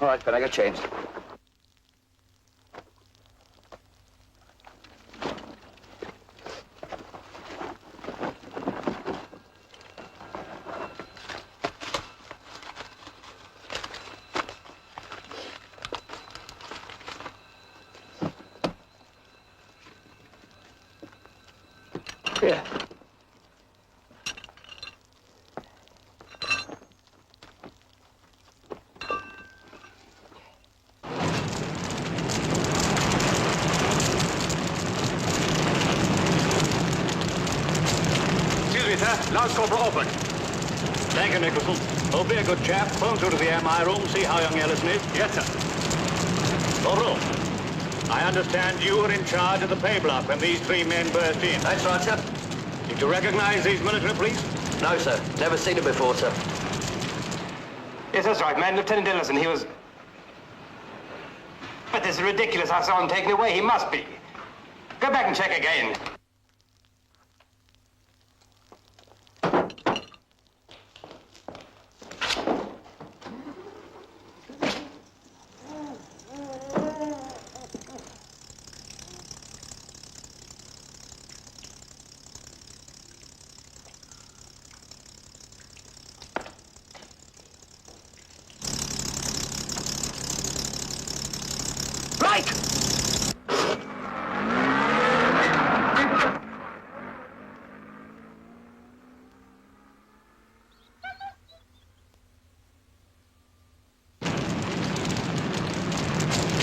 All right, Ben, I got changed. Here. Lance Corporal open. Thank you, Nicholson. Oh, be a good chap. Phone through to the MI room, see how young Ellison is. Yes, sir. Corporal, I understand you were in charge of the pay block when these three men burst in. That's right, sir. Did you recognize these military police? No, sir. Never seen him before, sir. Yes, that's right, man. Lieutenant Ellison, he was... But this is ridiculous. I saw him taken away. He must be. Go back and check again.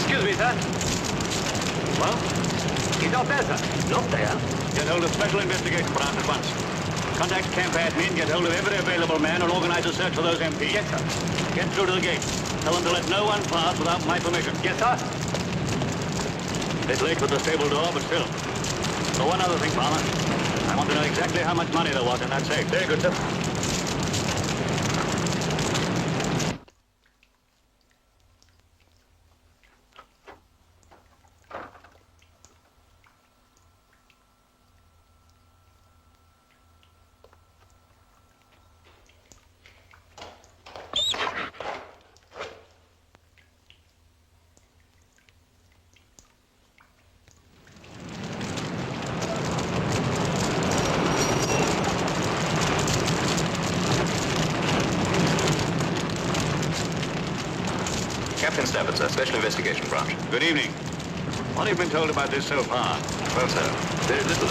Excuse me, sir. Well, he's not there, sir. Not there? Get hold of Special Investigation Branch at once. Contact camp admin, get hold of every available man, and organize a search for those MPs. Yes, sir. Get through to the gate. Tell them to let no one pass without my permission. Yes, sir. Bit late with the stable door, but still. So one other thing, Farmer. I want to know exactly how much money there was in that safe. Very good, sir. Stafford, sir. Special Investigation Branch. Good evening. What have you been told about this so far? Well, sir, very little.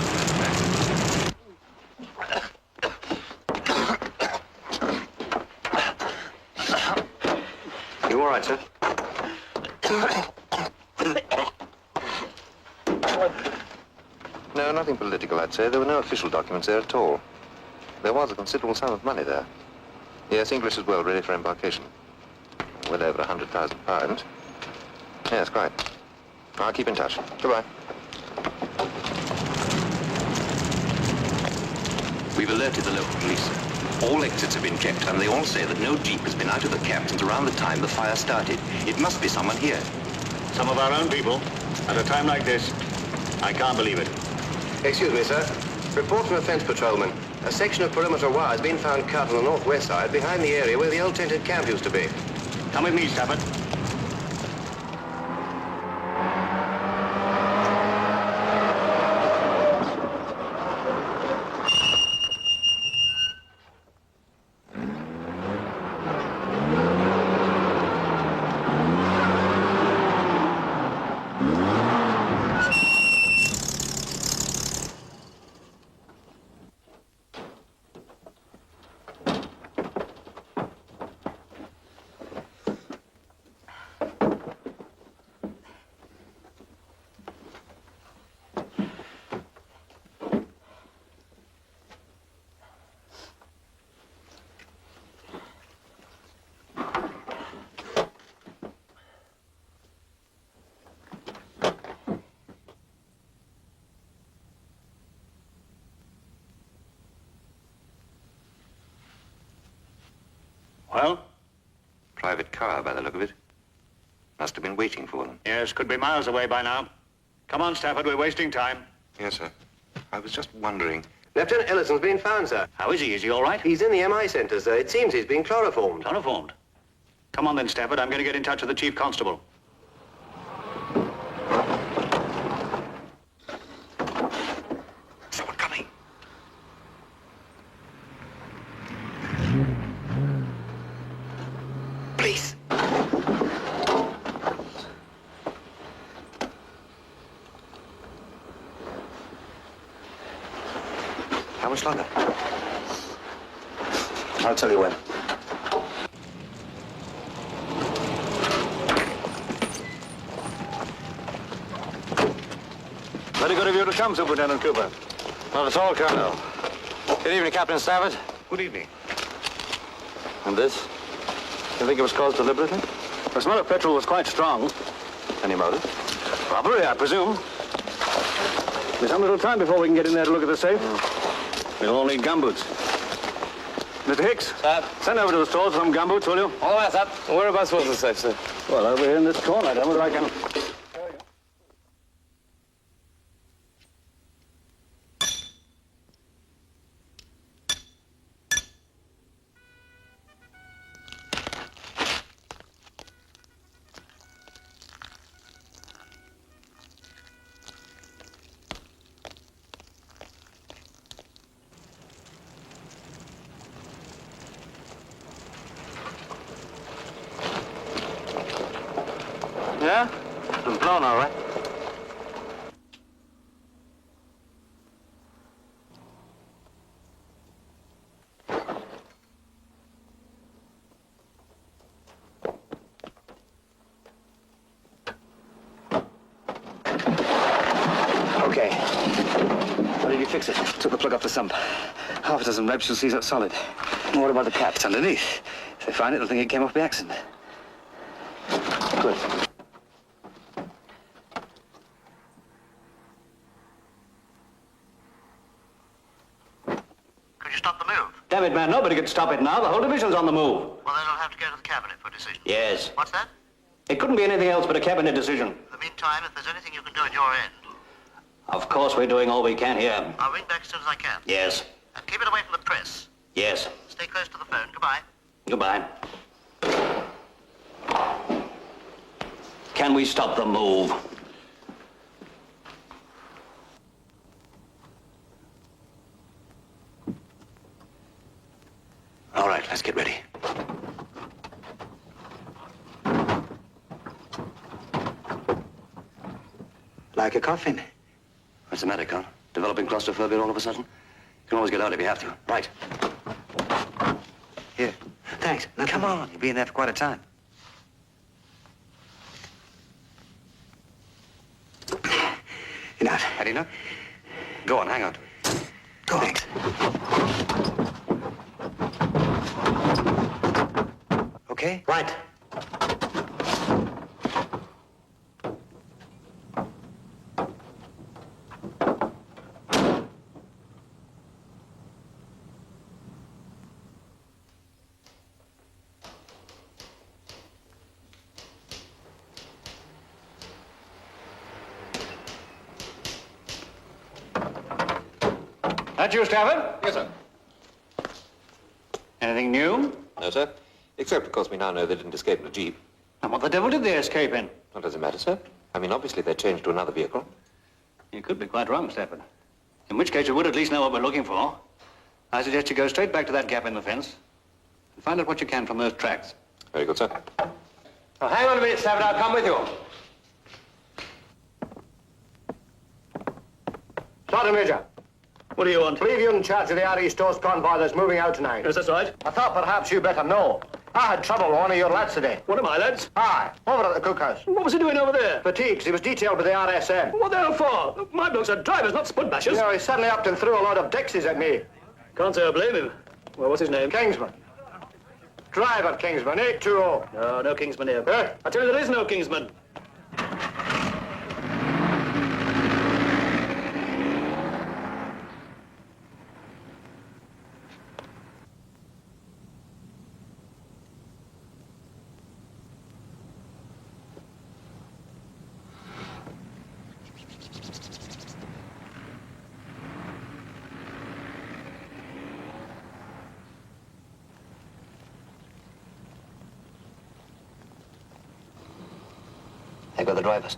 You all right, sir? No, nothing political, I'd say. There were no official documents there at all. There was a considerable sum of money there. Yes, English as well, ready for embarkation. Well over £100,000. Yes, quite. I'll keep in touch. Goodbye. We've alerted the local police, sir. All exits have been checked, and they all say that no jeep has been out of the cab since around the time the fire started. It must be someone here. Some of our own people? At a time like this? I can't believe it. Excuse me, sir. Report from a fence patrolman. A section of perimeter wire has been found cut on the northwest side behind the area where the old tented camp used to be. Come with me, Stafford. Well? Private car, by the look of it. Must have been waiting for them. Yes, could be miles away by now. Come on, Stafford, we're wasting time. Yes, sir. I was just wondering. Lieutenant Ellison's been found, sir. How is he? Is he all right? He's in the MI centre, sir. It seems he's been chloroformed. Chloroformed? Come on then, Stafford. I'm going to get in touch with the chief constable. Someone coming. Please. How much longer? I'll tell you when. Very good of you to come, Superintendent Cooper. Not at all, Colonel. Good evening, Captain Stafford. Good evening. And this? You think it was caused deliberately? The smell of petrol was quite strong. Any motive? Robbery, I presume. There's some little time before we can get in there to look at the safe. We'll all need gumboots. Mr. Hicks, sir. Send over to the store some gumboots, will you? All right, sir. Whereabouts was the safe, sir? Well, over here in this corner. I don't know whether I can... Yeah? It was blown, all right. Okay. How did you fix it? Took the plug off the sump. Half a dozen reps, you'll see that's solid. What about the cap? It's underneath. If they find it, they'll think it came off by accident. Good. Could you stop the move? Damn it, man, nobody can stop it now. The whole division's on the move. Well, then I'll have to go to the cabinet for a decision. Yes. What's that? It couldn't be anything else but a cabinet decision. In the meantime, if there's anything you can do at your end, Of course, we're doing all we can here. I'll ring back as soon as I can. Yes. And keep it away from the press. Yes. Stay close to the phone. Goodbye. Goodbye. Can we stop the move? All right, let's get ready. Like a coffin. What's the matter, Count? Developing claustrophobia all of a sudden? You can always get out if you have to. Right. Here. Thanks. Now, come on. You'll be in there for quite a time. Enough. Had enough? Go on, hang on to it. Go. Thanks. Okay? Right. That you, Stafford? Yes, sir. Anything new? No, sir. Except, of course, we now know they didn't escape in a jeep. And what the devil did they escape in? What does it matter, sir? I mean, obviously they changed to another vehicle. You could be quite wrong, Stafford. In which case, you would at least know what we're looking for. I suggest you go straight back to that gap in the fence and find out what you can from those tracks. Very good, sir. Now, hang on a minute, Stafford. I'll come with you. Sergeant Major. What do you want? I believe you're in charge of the RE Stores convoy that's moving out tonight. Yes, that's right. I thought perhaps you better know. I had trouble with one of your lads today. One of my lads? Aye, over at the cookhouse. What was he doing over there? Fatigues. He was detailed by the RSM. What the hell for? My blokes are drivers, not spud bashers. You know, he suddenly upped and threw a load of Dixies at me. Can't say I blame him. Well, what's his name? Kingsman. Driver Kingsman, 820. No, no Kingsman here. Eh? I tell you, there is no Kingsman. There go the drivers.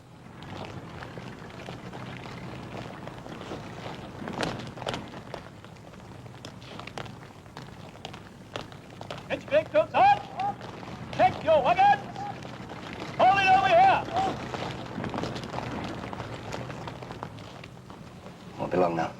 Inspect outside. Take your wagons. Hold it over here. Won't be long now.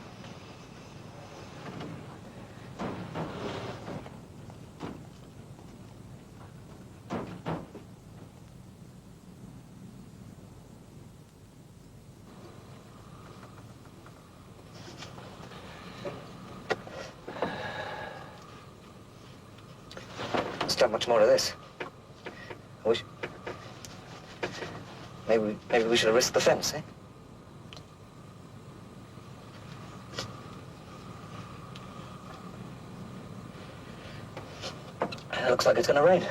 Not much more of this. I wish... Maybe we should have risked the fence, eh? It looks like it's gonna rain.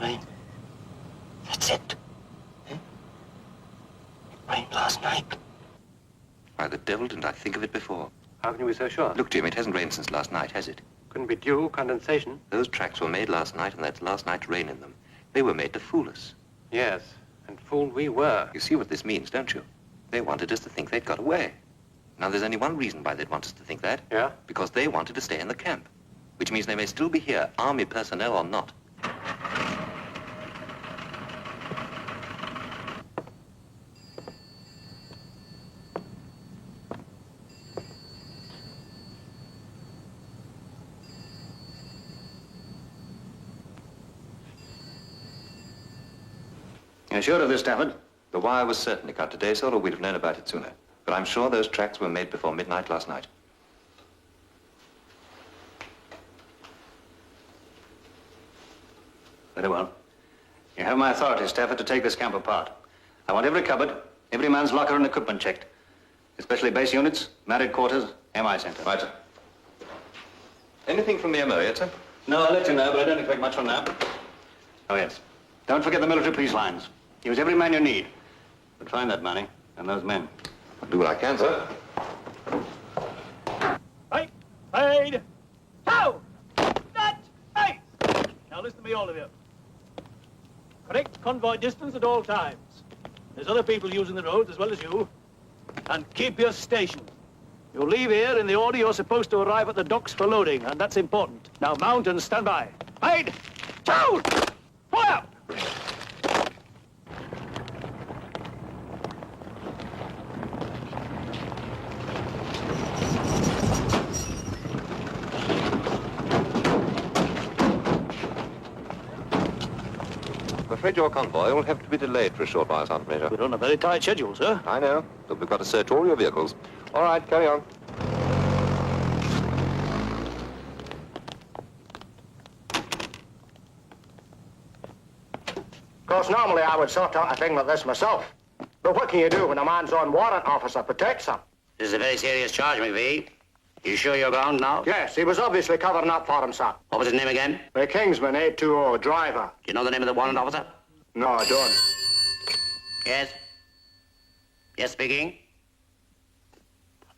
Rain? That's it. Eh? It rained last night. Why the devil didn't I think of it before? How can you be so sure? Look, Jim, it hasn't rained since last night, has it? Couldn't be dew, condensation. Those tracks were made last night, and that's last night's rain in them. They were made to fool us. Yes, and fooled we were. You see what this means, don't you? They wanted us to think they'd got away. Now, there's only one reason why they'd want us to think that. Yeah? Because they wanted to stay in the camp. Which means they may still be here, army personnel or not. You're sure of this, Stafford? The wire was certainly cut today, sir, or we'd have known about it sooner. But I'm sure those tracks were made before midnight last night. Very well. You have my authority, Stafford, to take this camp apart. I want every cupboard, every man's locker and equipment checked. Especially base units, married quarters, MI center. Right, sir. Anything from the MO yet, sir? No, I'll let you know, but I don't expect much from now. Oh, yes. Don't forget the military police lines. Use every man you need. But find that money and those men. I'll do what I can, sir. Right, paid. Now, that pace. Now listen to me, all of you. Correct convoy distance at all times. There's other people using the roads as well as you. And keep your station. You leave here in the order you're supposed to arrive at the docks for loading, and that's important. Now mount and stand by. Paid. Down. Fire. afraid your convoy will have to be delayed for a short while, Sergeant Major. We're on a very tight schedule, sir. I know, but we've got to search all your vehicles. All right, carry on. Of course, normally I would sort out a thing like this myself. But what can you do when a man's own warrant officer protects him? This is a very serious charge, McVee. You sure you're ground now? Yes, he was obviously covering up for himself. What was his name again? The Kingsman 820, driver. Do you know the name of the warrant officer? No, I don't. Yes? Yes, speaking?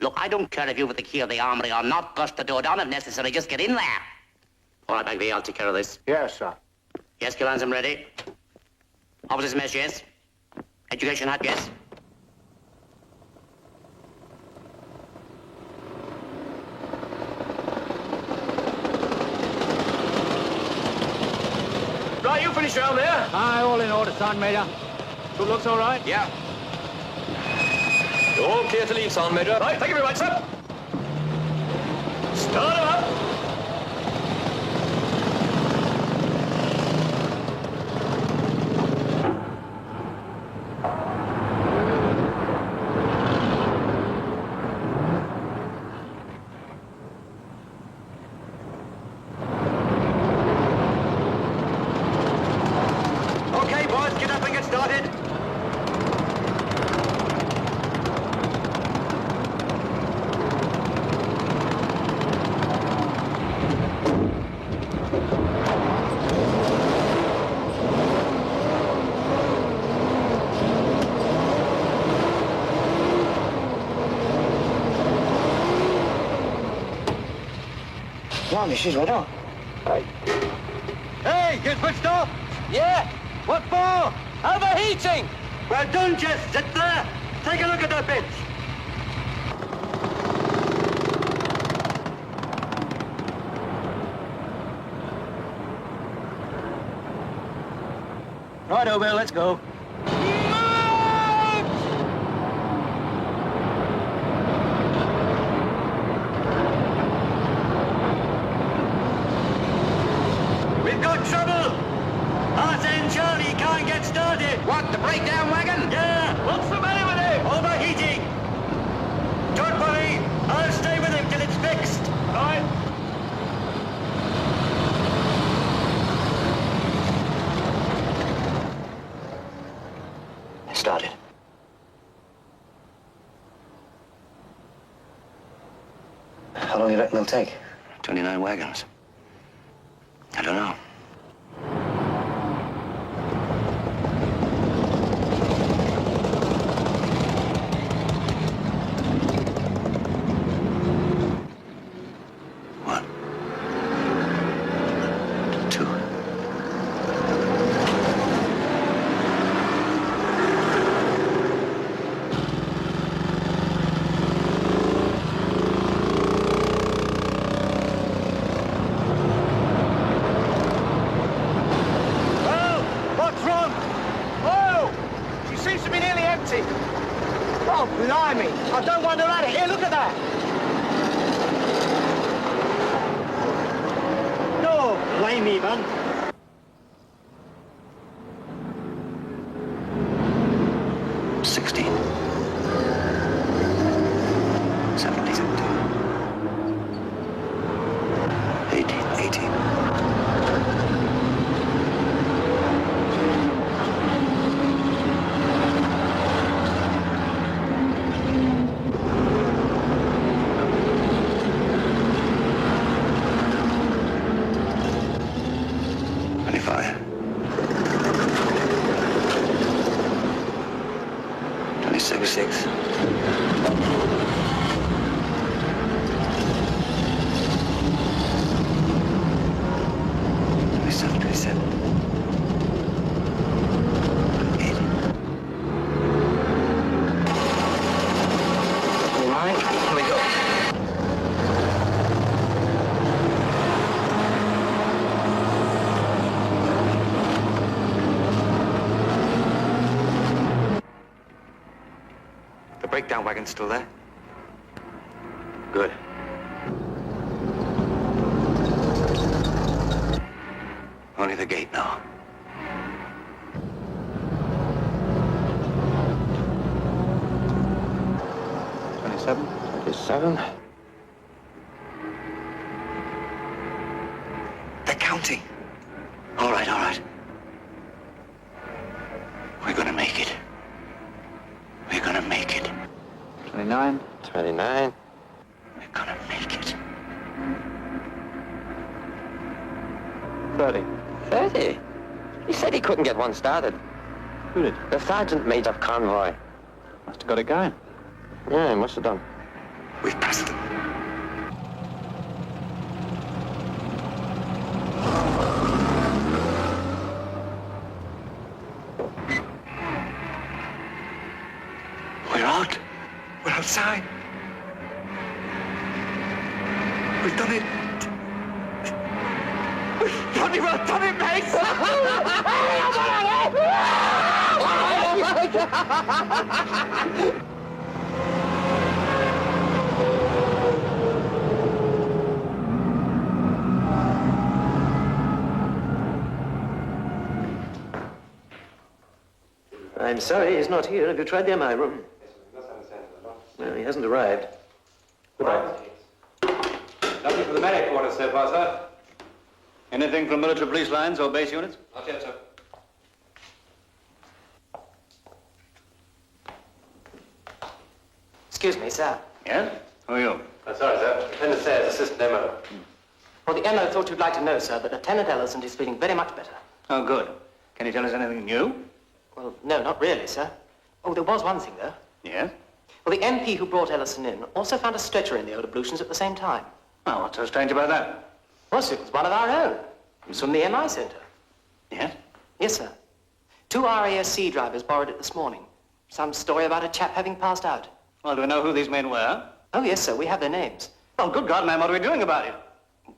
Look, I don't care if you've got the key of the armory or not. Bust the door down if necessary. Just get in there. All right, McVee, I'll take care of this. Yes, sir. Yes, Killan's ready. Officer's mess, yes. Education hat, yes. Right, you finished around there? Aye, all in order, Sergeant Major. Good looks all right? Yeah. You're all clear to leave, Sergeant Major. Right, thank you very much, sir. Start him up. Okay, boys, get up and get started. Blimey, she's right on. Hey, you switched off? Yeah. What for? Overheating. Well done, Jeff. Sit there. Take a look at that bench. Right, Bill, let's go. We've got trouble. Arsene Charlie can't get started. What, the breakdown wagon? Yeah. What's the matter with him? Overheating. Don't worry. I'll stay with him till it's fixed. Right. Started. How long do you reckon they'll take? 29 wagons. I don't know. One. Two. Well, what's wrong? Oh, she seems to be nearly empty. Oh, blimey. I don't wonder at it. Here, look at that. No, blimey, man. $16. $17. $18. $25. $26. $27. $27. $28. All right, here we go. The breakdown wagon's still there? Good. Only the gate now. 27. 27. They're counting. All right, all right. We're gonna make it. We're gonna make it. 29. 29. We're gonna make it. 30. 30? He said he couldn't get one started. Who did? The sergeant major of convoy. Must have got it going. Yeah, he must have done. We've passed them. We're out. We're outside. We've done it. We've bloody well done it, mate! I'm sorry, he's not here. Have you tried the MI room? No, he hasn't arrived. Goodbye. Nothing for the medic quarters so far, sir. Anything from military police lines or base units? Not yet, sir. Excuse me, sir. Yes? Who are you? Sorry, sir. Lieutenant Sayers, Assistant MO. Well, the MO thought you'd like to know, sir, that Lieutenant Ellison is feeling very much better. Oh, good. Can you tell us anything new? Well, no, not really, sir. Oh, there was one thing, though. Yes? Well, the MP who brought Ellison in also found a stretcher in the old ablutions at the same time. Oh, what's so strange about that? Well, it was one of our own. It was from the MI Centre. Yes? Yes, sir. 2 RASC drivers borrowed it this morning. Some story about a chap having passed out. Well, do we know who these men were? Oh, yes, sir. We have their names. Oh, good God, ma'am, what are we doing about it?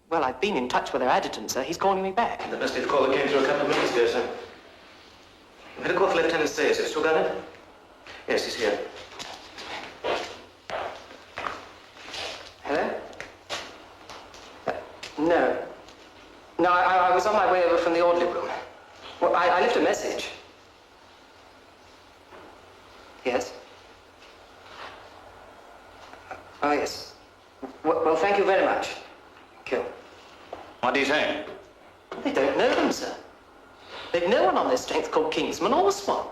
Well, I've been in touch with their adjutant, sir. He's calling me back. The must call that came through a couple of minutes ago, sir. We had a call for Lieutenant Sayers. Have you still got it? Yes, he's here. Hello? No. No, I was on my way over from the orderly room. Well, I left a message. Yes? Oh, yes. Well, thank you very much. Kill. What do you say? They don't know them, sir. They've no one on their strength called Kingsman or Swan.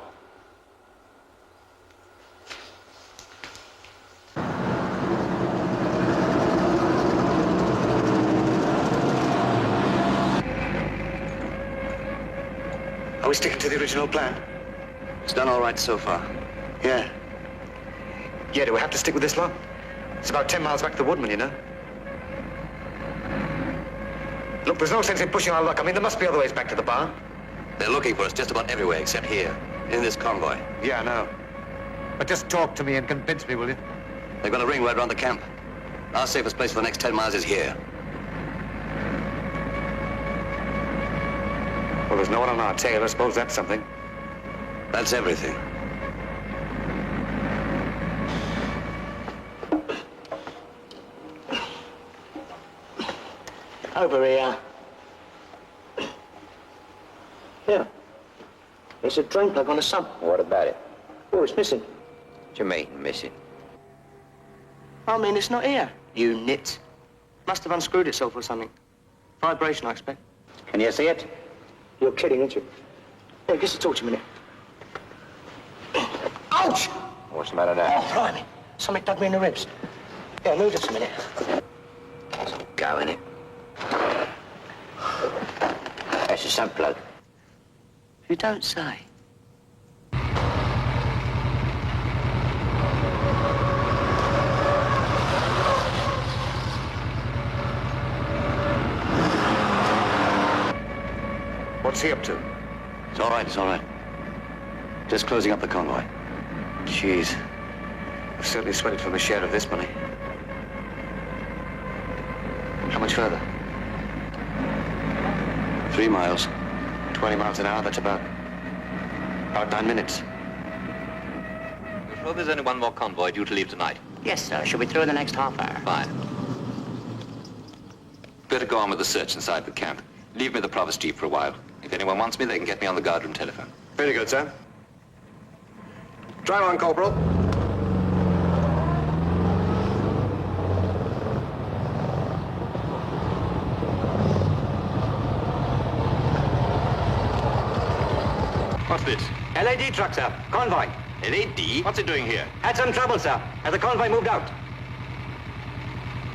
Are we sticking to the original plan? It's done all right so far. Yeah. Yeah, do we have to stick with this long? It's about 10 miles back to the Woodman, you know. Look, there's no sense in pushing our luck. I mean, there must be other ways back to the barn. They're looking for us just about everywhere except here, in this convoy. Yeah, I know. But just talk to me and convince me, will you? They're going to ring right around the camp. Our safest place for the next 10 miles is here. Well, there's no one on our tail. I suppose that's something. That's everything. Over here. Here. There's a drain plug on the sump. What about it? Oh, it's missing. What you mean, missing? I mean, it's not here. You nit. Must have unscrewed itself or something. Vibration, I expect. Can you see it? You're kidding, aren't you? Hey, just a torch a minute. Ouch! What's the matter now? Oh, blimey. Something dug me in the ribs. Yeah, move just a minute. Go in it. That's a sump plug. You don't say. What's he up to? It's all right, it's all right. Just closing up the convoy. Jeez. I've certainly sweated for my share of this money. How much further? 3 miles. 20 miles an hour, that's about 9 minutes. You're sure there's only one more convoy due to leave tonight? Yes, sir. She'll be through in the next half hour. Fine. Better go on with the search inside the camp. Leave me the provost jeep for a while. If anyone wants me, they can get me on the guardroom telephone. Very good, sir. Drive on, Corporal. this? LAD truck, sir. Convoy. LAD? What's it doing here? Had some trouble, sir, as the convoy moved out.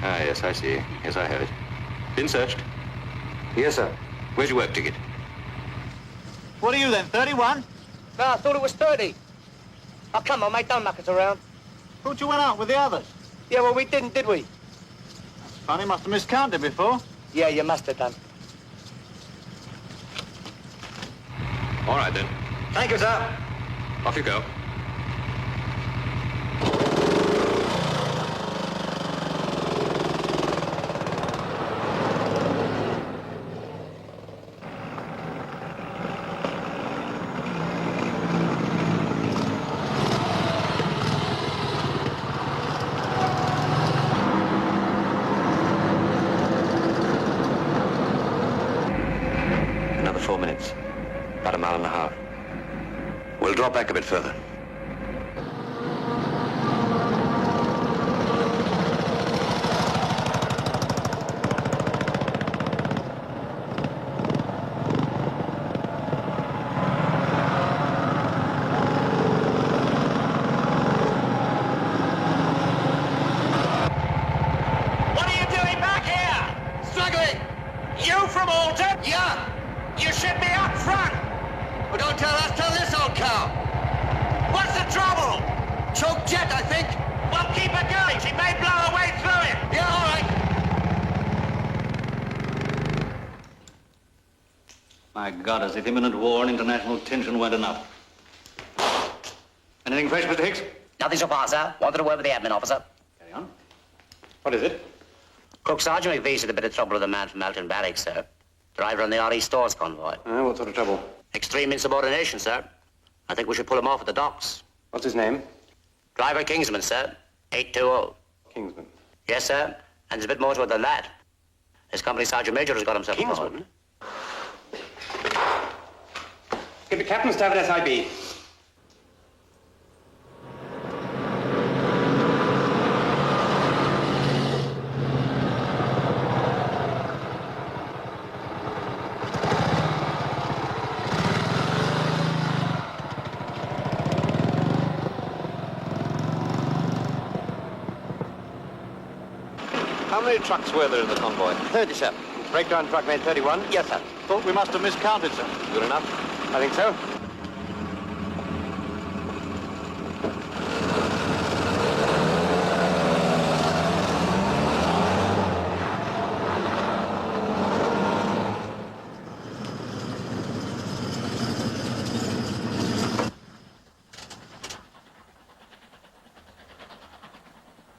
Ah, yes, I see. Yes, I heard. Been searched? Yes, sir. Where's your work ticket? What are you then, 31? No, I thought it was 30. Oh, come on, mate, don't muck us around. Thought you went out with the others. Yeah, well, we didn't, did we? Funny, must have miscounted before. Yeah, you must have done. All right, then. Thank you, sir. Off you go. Another 4 minutes. About a mile and a half. We'll drop back a bit further. What are you doing back here? Struggling. You from Alton? Yeah. You should be up front. Well, don't tell us, tell this old cow. What's the trouble? Choke jet, I think. Well, keep it going. She may blow her way through it. Yeah, all right. My God, as if imminent war and international tension weren't enough. Anything fresh, Mr. Hicks? Nothing so far, sir. Wanted a word with the admin officer. Carry on. What is it? Cook Sergeant McVee's had a bit of trouble with a man from Alton Barracks, sir. Driver on the RE Stores convoy. What sort of trouble? Extreme insubordination, sir. I think we should pull him off at the docks. What's his name? Driver Kingsman, sir. 820. Kingsman. Yes, sir. And there's a bit more to it than that. His company sergeant major has got himself Kingsman? Get the captain staff at SIB. How many trucks were there in the convoy? 37. Breakdown truck made 31? Yes, sir. Thought we must have miscounted, sir. Good enough? I think so.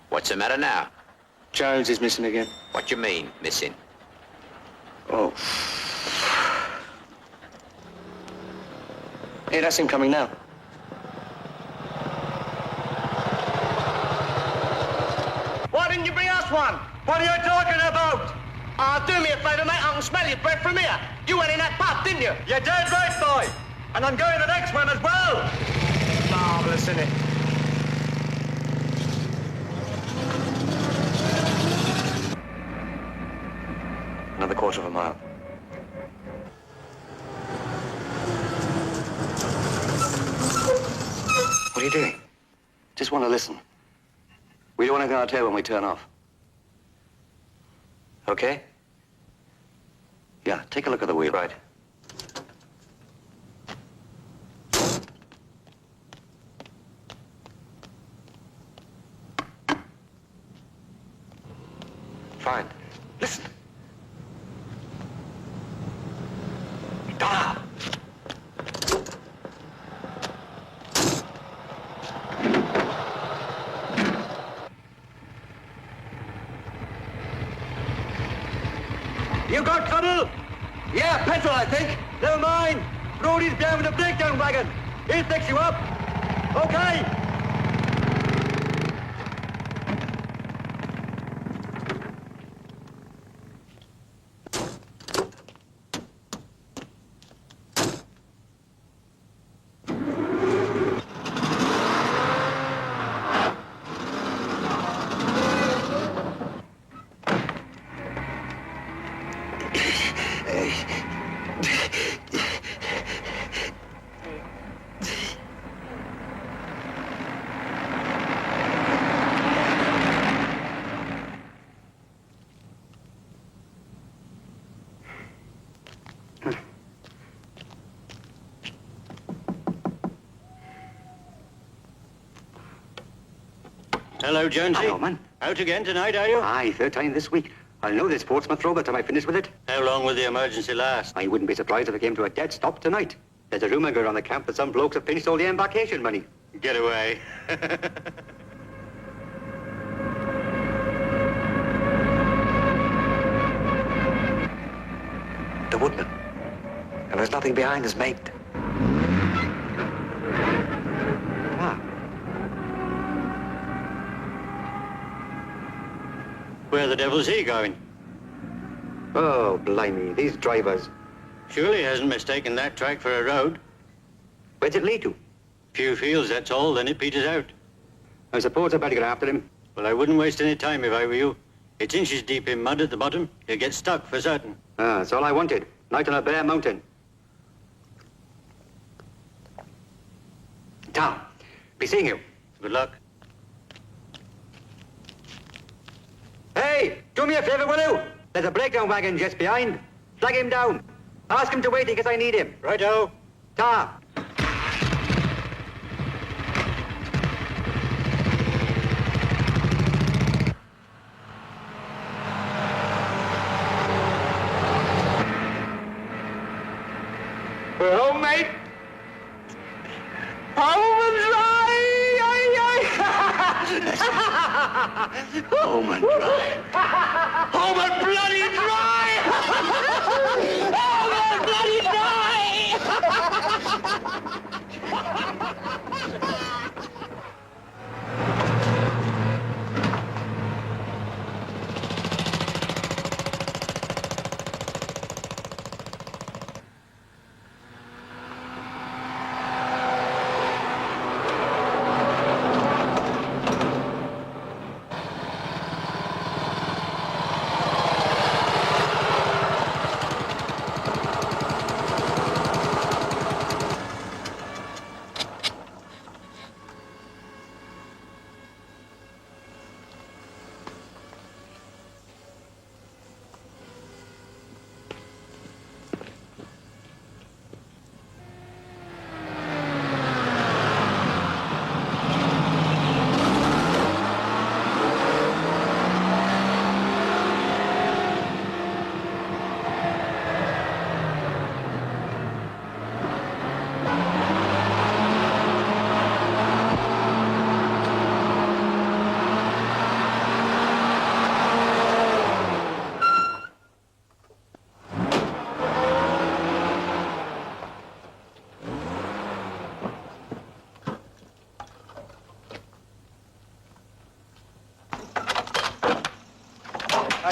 What's the matter now? Jones is missing again. What you mean, missing? Oh. Hey, that's him coming now. Why didn't you bring us one? What are you talking about? Do me a favour, mate. I can smell your breath from here. You went in that pub, didn't you? You're dead right, boy. And I'm going to the next one as well. Marvellous, isn't it? Another quarter of a mile. What are you doing? Just want to listen. We don't want anything on our tail when we turn off. Okay? Yeah, take a look at the wheel. Right. Fine. Listen. Donna! You got trouble? Yeah, petrol, I think. Never mind. Brody's behind with the breakdown wagon. He'll fix you up. Okay. Hello, Jonesy. Hello, man. Out again tonight, are you? Aye, third time this week. I'll know this Portsmouth row by the time I finish with it. How long will the emergency last? I wouldn't be surprised if it came to a dead stop tonight. There's a rumour going around the camp that some blokes have finished all the embarkation money. Get away. The woodman. And there's nothing behind us, mate. Where the devil's he going? Oh, blimey, these drivers. Surely he hasn't mistaken that track for a road. Where's it lead to? Few fields, that's all, then it peters out. I suppose I better get after him. Well, I wouldn't waste any time if I were you. It's inches deep in mud at the bottom. You'll get stuck for certain. Ah, that's all I wanted. Night on a bare mountain. Tom, be seeing you. Good luck. Hey, do me a favor, will you? There's a breakdown wagon just behind. Flag him down. Ask him to wait in case I need him. Righto. Ta. We're home, mate. Home and dry. Home and dry. Home and bloody dry. Home and bloody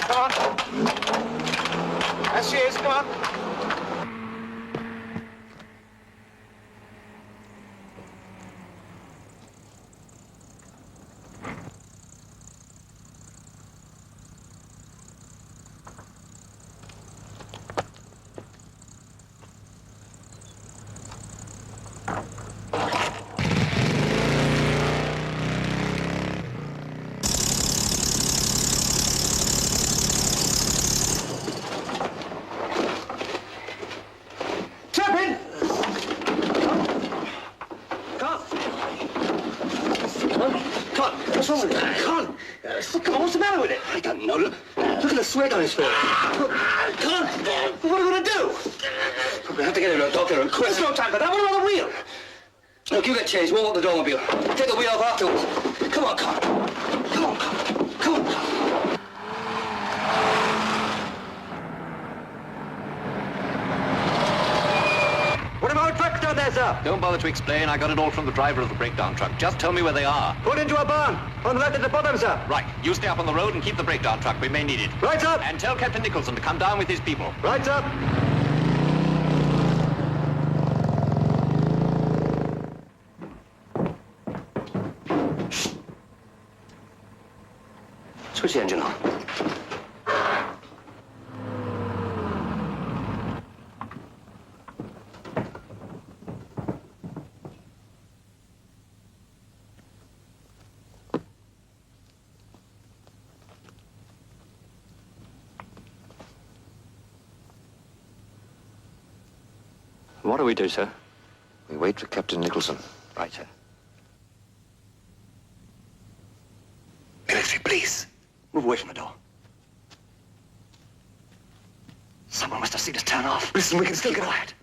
Come on. There she is, come on. What's wrong with it? Con! Come on, what's the matter with it? I don't know. Look at the sweat on his face. Con! What are we going to do? We'll have to get him to a doctor and quick. There's no time for that. What about the wheel? Look, you get changed. We'll walk the automobile. Take the wheel off afterwards. Come on, Con. Come on, Con. Come on, Con. What about trucks down there, sir? Don't bother to explain. I got it all from the driver of the breakdown truck. Just tell me where they are. Put into a barn. On the left at the bottom, sir. Right. You stay up on the road and keep the breakdown truck. We may need it. Right, sir. And tell Captain Nicholson to come down with his people. Right, sir. Switch the engine on. What do we do, sir? We wait for Captain Nicholson. Right, sir. Please, move away from the door. Someone must have seen us turn off. Listen, we can still get quiet.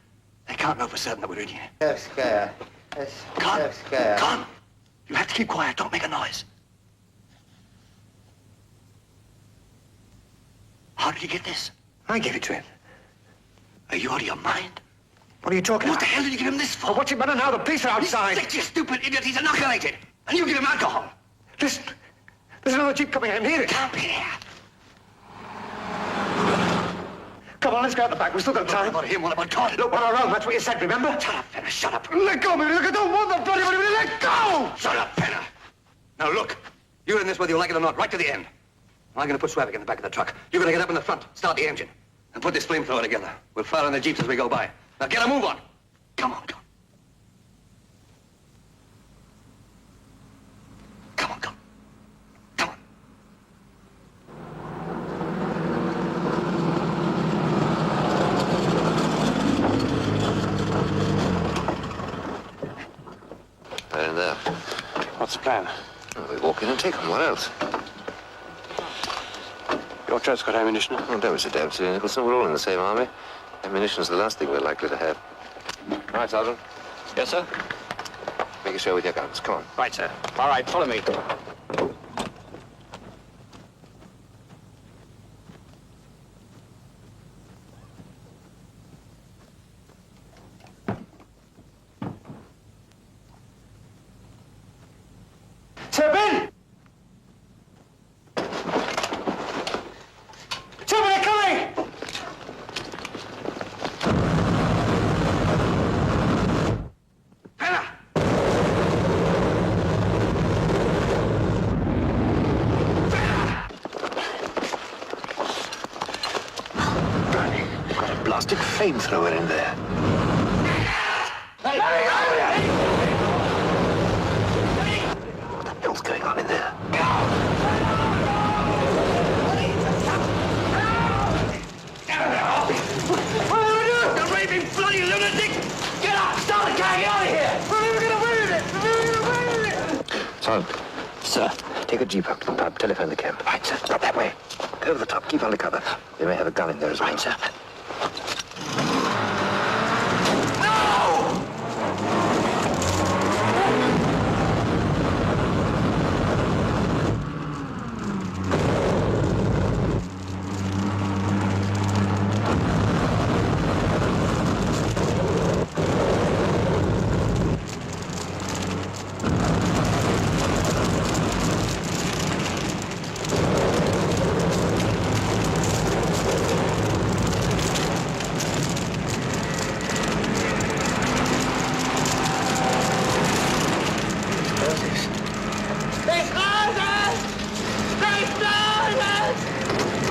They can't know for certain that we're in here. Come. You have to keep quiet. Don't make a noise. How did he get this? I gave it to him. Are you out of your mind? What are you talking What about? the hell did you give him this for? What's it matter now? The police are outside. You stupid idiot. He's inoculated. And you give him alcohol. Listen, there's another jeep coming. I can hear it. Come here. Come on, let's go out the back. We've still got time. What about him? What about Todd? Look, we're our own. That's what you said, remember? Shut up, Fenner. Shut up. Let go, man. Look, I don't want the bloody money. Let go! Shut up, Fenner. Now, look. You're in this whether you like it or not, right to the end. I'm going to put Swabik in the back of the truck. You're going to get up in the front, start the engine, and put this flamethrower together. We'll fire on the jeeps as we go by. Now, get a move on. Come on, come on. Come on, come on. Come on. They're in there. What's the plan? Well, we walk in and take them. What else? Your truck's got ammunition. Oh, don't be so damn silly, Nicholson. We're all in the same army. Ammunition's the last thing we're likely to have. Right, Sergeant. Yes, sir? Make a show with your guns. Come on. Right, sir. All right, follow me. Sir Ben! Sir Ben, they're coming! Fenner! Got a blasted flamethrower in there. What the hell's going on in there? What are we doing? The raving bloody lunatic! Get up! Start the car! Get out of here! We're never gonna win it! We're never gonna win it! Sergeant. Sir. Take a jeep up to the pub. Telephone the camp. Right, sir. Not that way. Go to the top. Keep under cover. They may have a gun in there as well. Right, sir.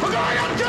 We're going up to